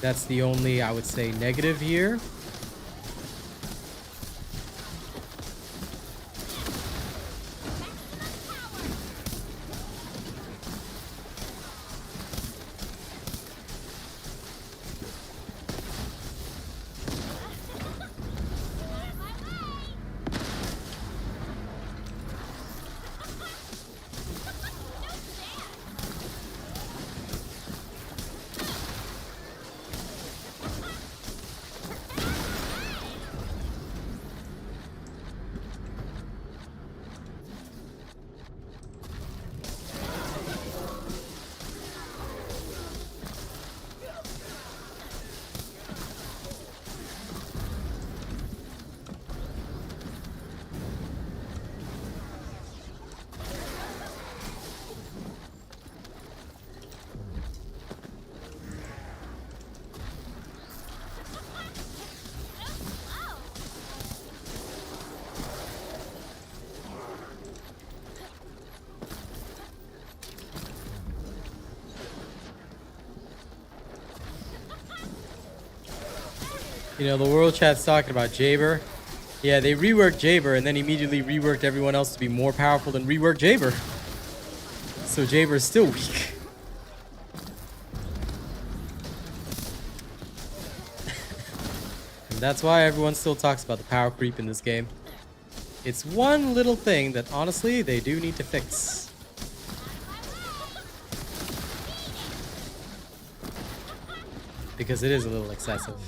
That's the only, I would say, negative here. You know, the world chat's talking about Jaber. Yeah, they reworked Jaber and then immediately reworked everyone else to be more powerful than reworked Jaber. So Jaber is still weak. And that's why everyone still talks about the power creep in this game. It's one little thing that honestly they do need to fix. Because it is a little excessive.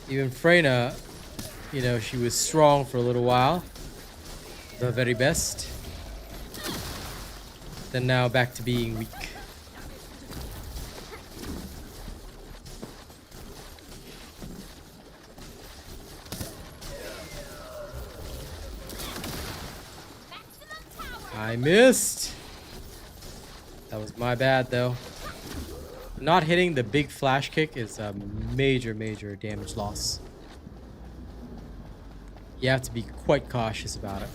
Even Freyna, you know, she was strong for a little while. The very best. Then now back to being weak. I missed. That was my bad though. Not hitting the big flash kick is a major damage loss. You have to be quite cautious about it.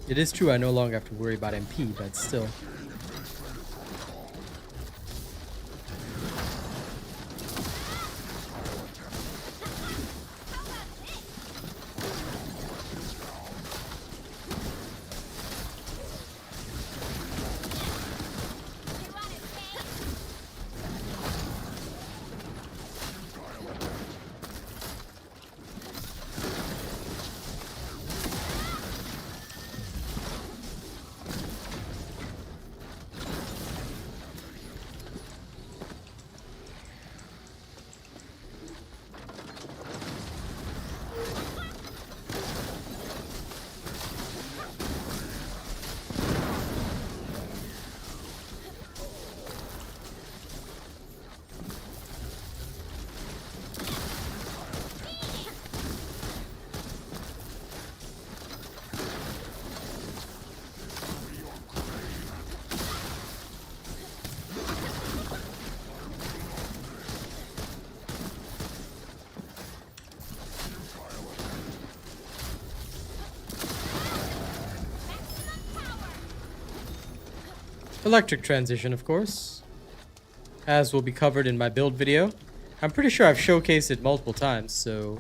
It is true I no longer have to worry about MP, but still. Electric transition, of course, as will be covered in my build video. I'm pretty sure I've showcased it multiple times, so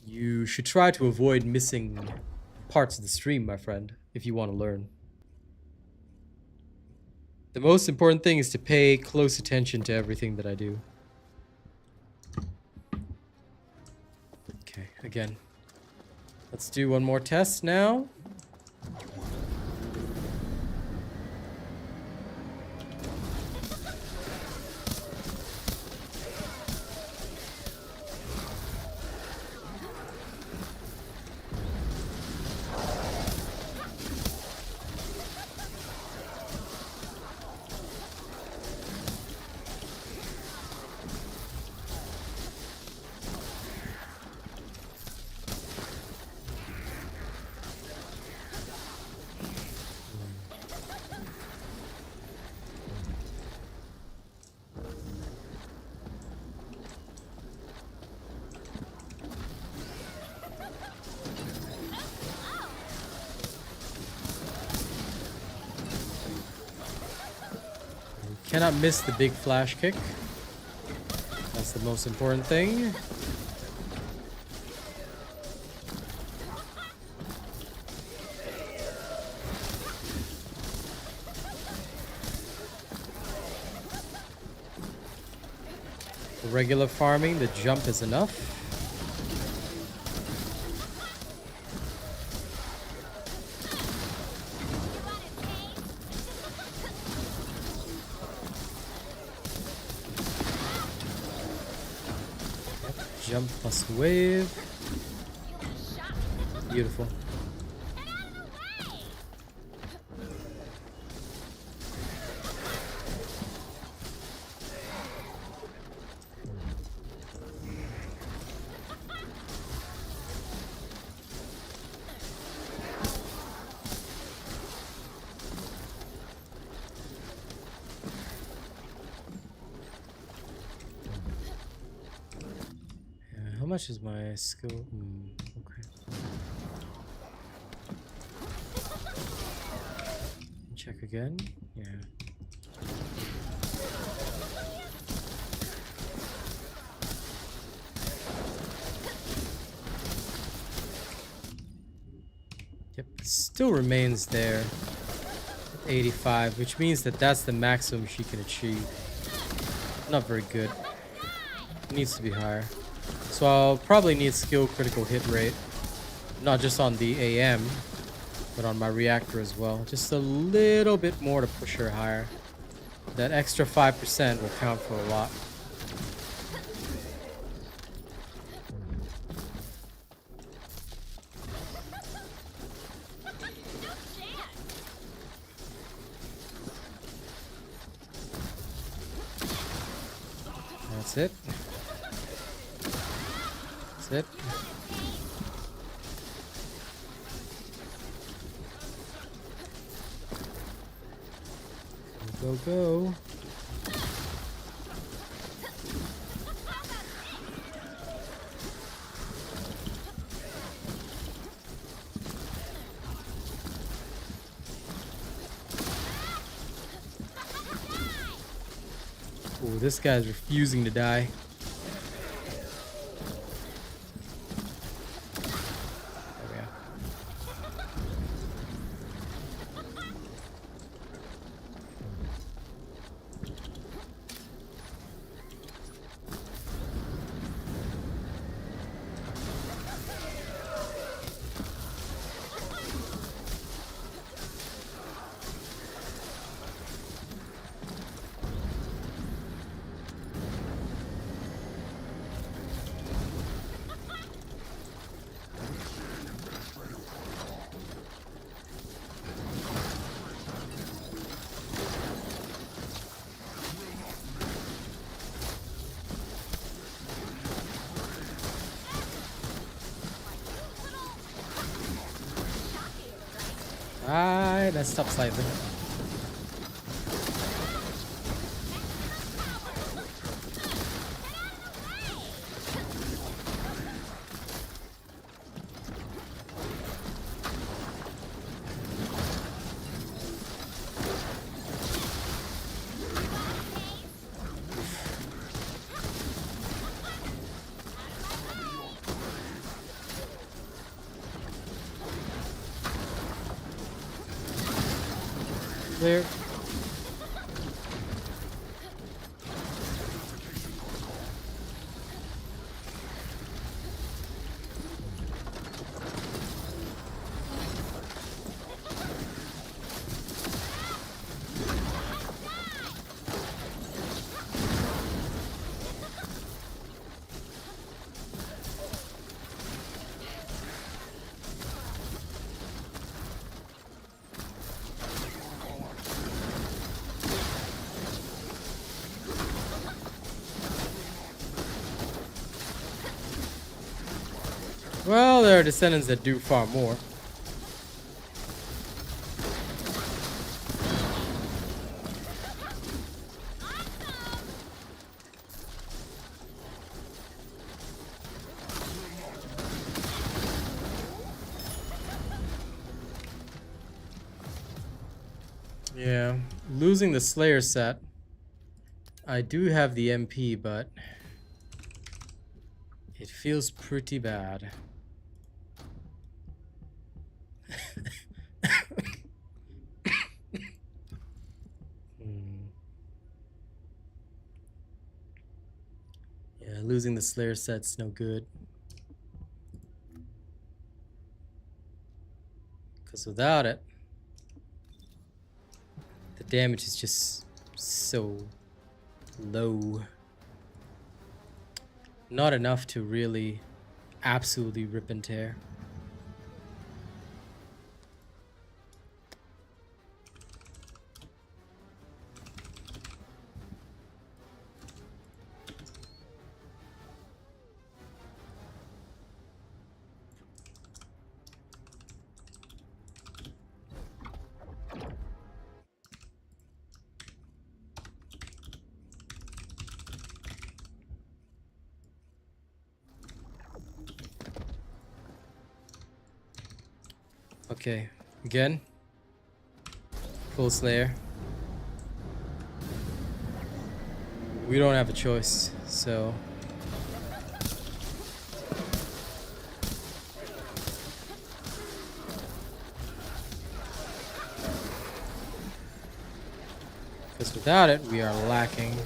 you should try to avoid missing parts of the stream, my friend, if you want to learn. The most important thing is to pay close attention to everything that I do. Okay, again. Let's do one more test now. Cannot miss the big flash kick. That's the most important thing. For regular farming, the jump is enough. Jump plus wave. Beautiful. How much is my skill? Okay. Check again. Yeah. Yep, it still remains there. 85, which means that that's the maximum she can achieve. Not very good. Needs to be higher. So I'll probably need skill critical hit rate, not just on the AM, but on my reactor as well. Just a little bit more to push her higher. That extra 5% will count for a lot. That's it. That's it. Go, go. Ooh, this guy's refusing to die. I messed up slightly. there. Well, there are descendants that do far more. Yeah, losing the Slayer set. I do have the MP, but it feels pretty bad. Yeah, losing the Slayer set's no good. Because without it, the damage is just so low. Not enough to really absolutely rip and tear. Okay, again. Full Slayer. We don't have a choice, so. Because without it, we are lacking.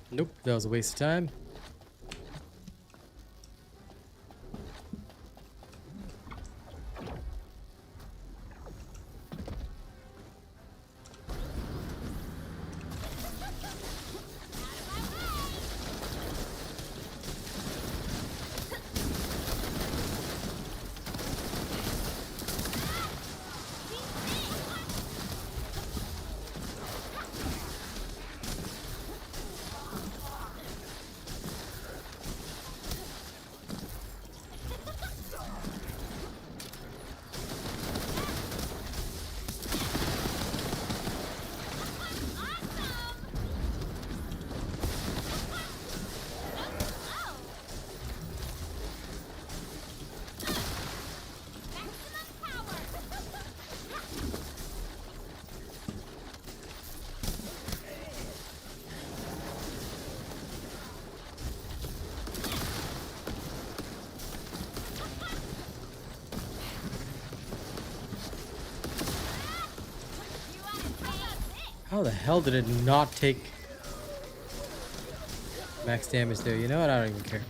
Nope, that was a waste of time. How the hell did it not take max damage there? You know what? I don't even care.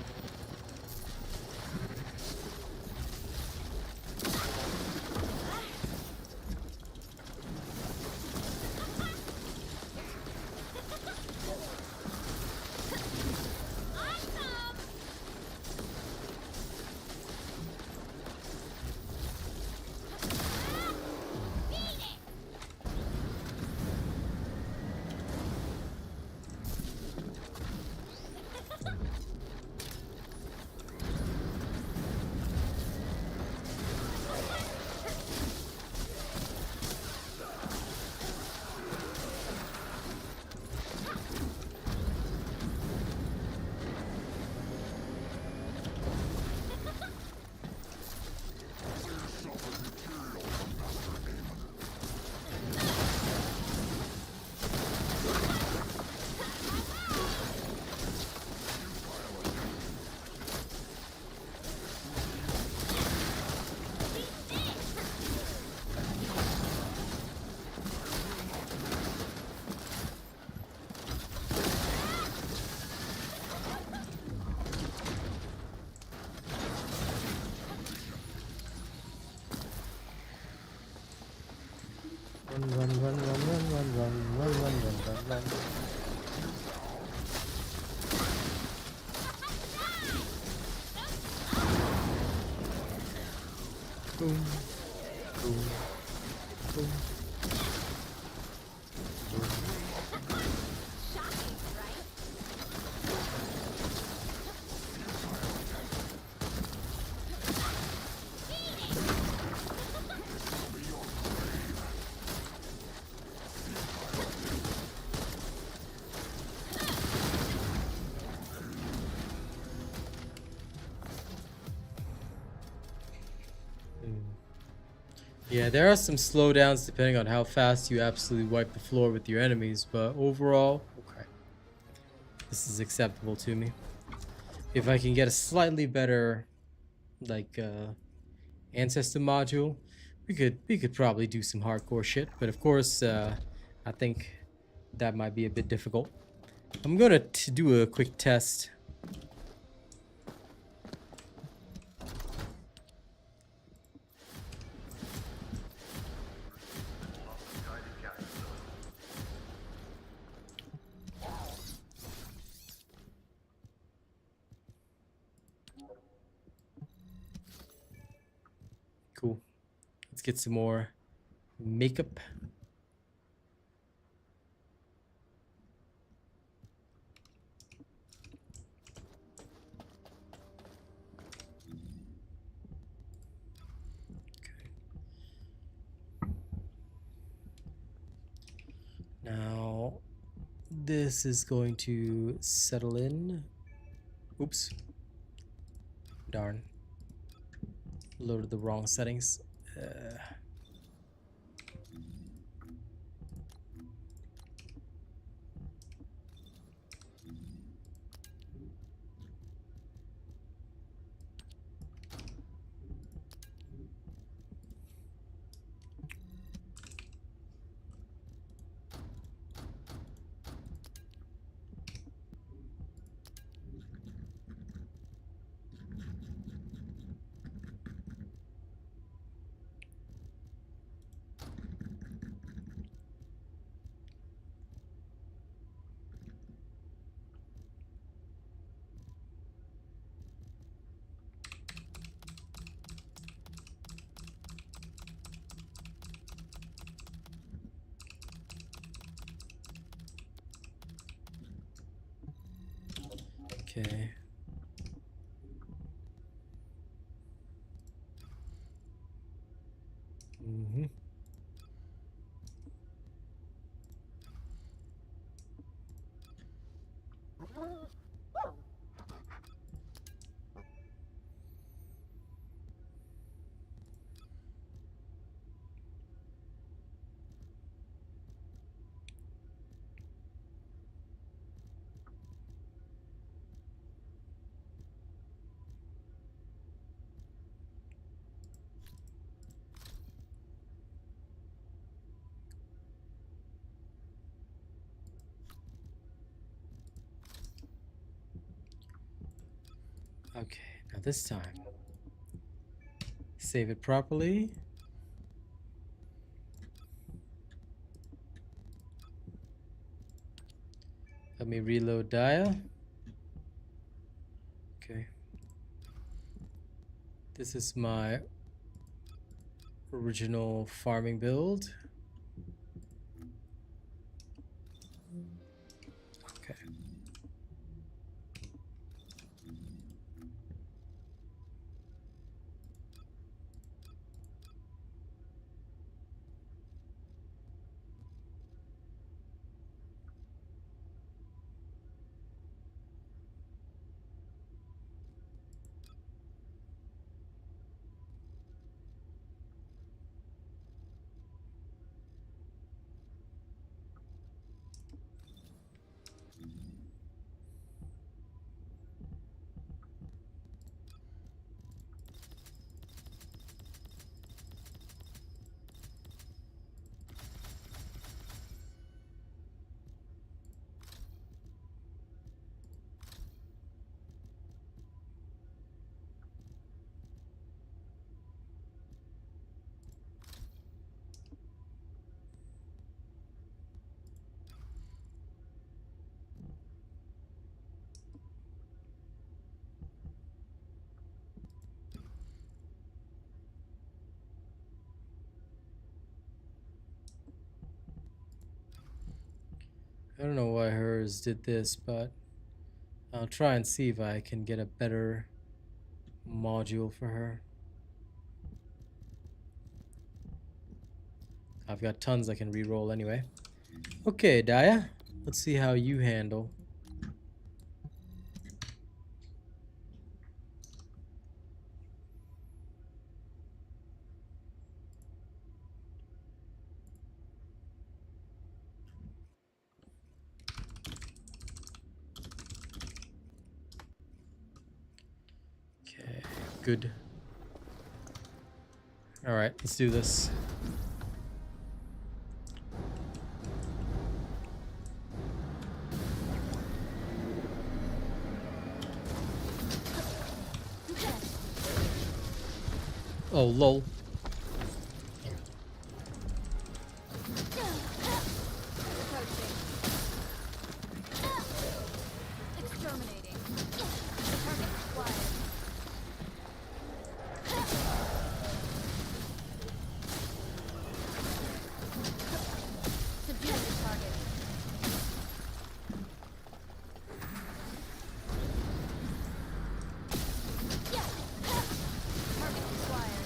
Run. Boom. Boom. Boom. Yeah, there are some slowdowns depending on how fast you absolutely wipe the floor with your enemies, but overall, okay. This is acceptable to me. If I can get a slightly better, like, ancestor module, we could probably do some hardcore shit, but of course, I think that might be a bit difficult. I'm gonna do a quick test. Cool. Let's get some more makeup. Now, this is going to settle in. Oops. Darn. Loaded the wrong settings. Okay. Okay, now this time, save it properly. Let me reload dial. Okay. This is my original farming build. Okay. I don't know why hers did this, but I'll try and see if I can get a better module for her. I've got tons I can re-roll anyway. Okay, Daya, let's see how you handle. Okay, good. All right, let's do this. Oh, lol. Exterminating. Target acquired. Subdue the target. Target acquired.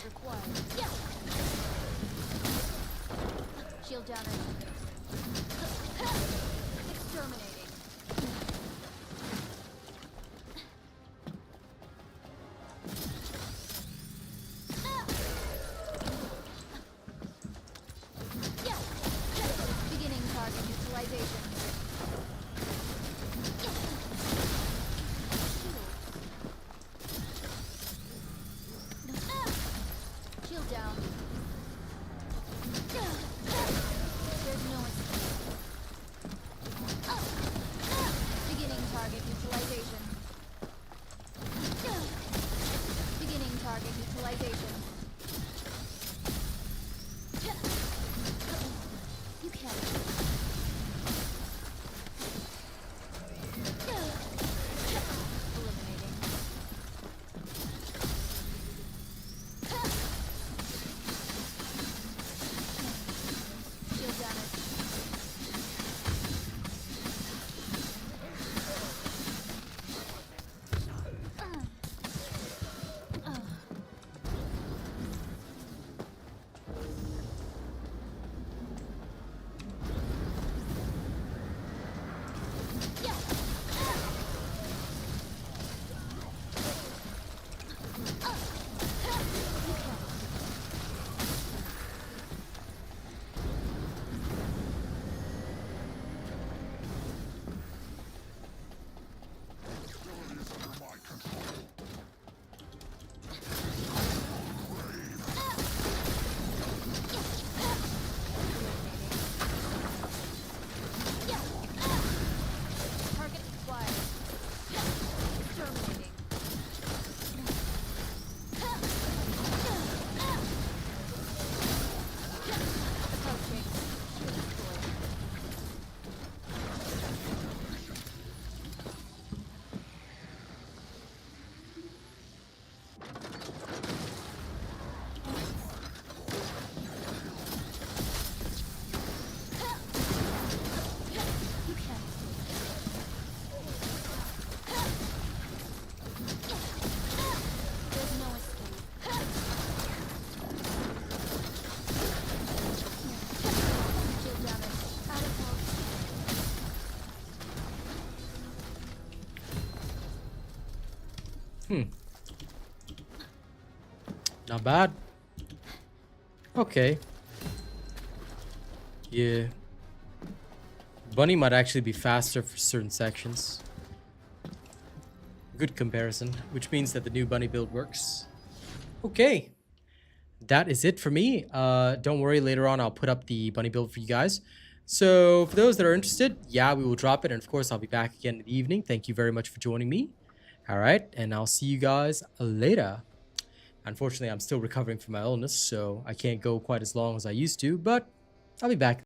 required. Shield down. Exterminating. Beginning target neutralization. Shield down. There's no escape. Beginning target neutralization. Beginning target neutralization. You can't. Eliminating. Shield damage. Target acquired. Exterminating. Approaching. Shield destroyed. You can't There's no escape. Shield damage. Out of mode. Not bad. Okay. Yeah. Bunny might actually be faster for certain sections. Good comparison, which means that the new bunny build works. Okay. That is it for me. Don't worry, later on I'll put up the bunny build for you guys. So for those that are interested, yeah, we will drop it. And of course, I'll be back again in the evening. Thank you very much for joining me. All right. And I'll see you guys later. Unfortunately, I'm still recovering from my illness, so I can't go quite as long as I used to, but I'll be back.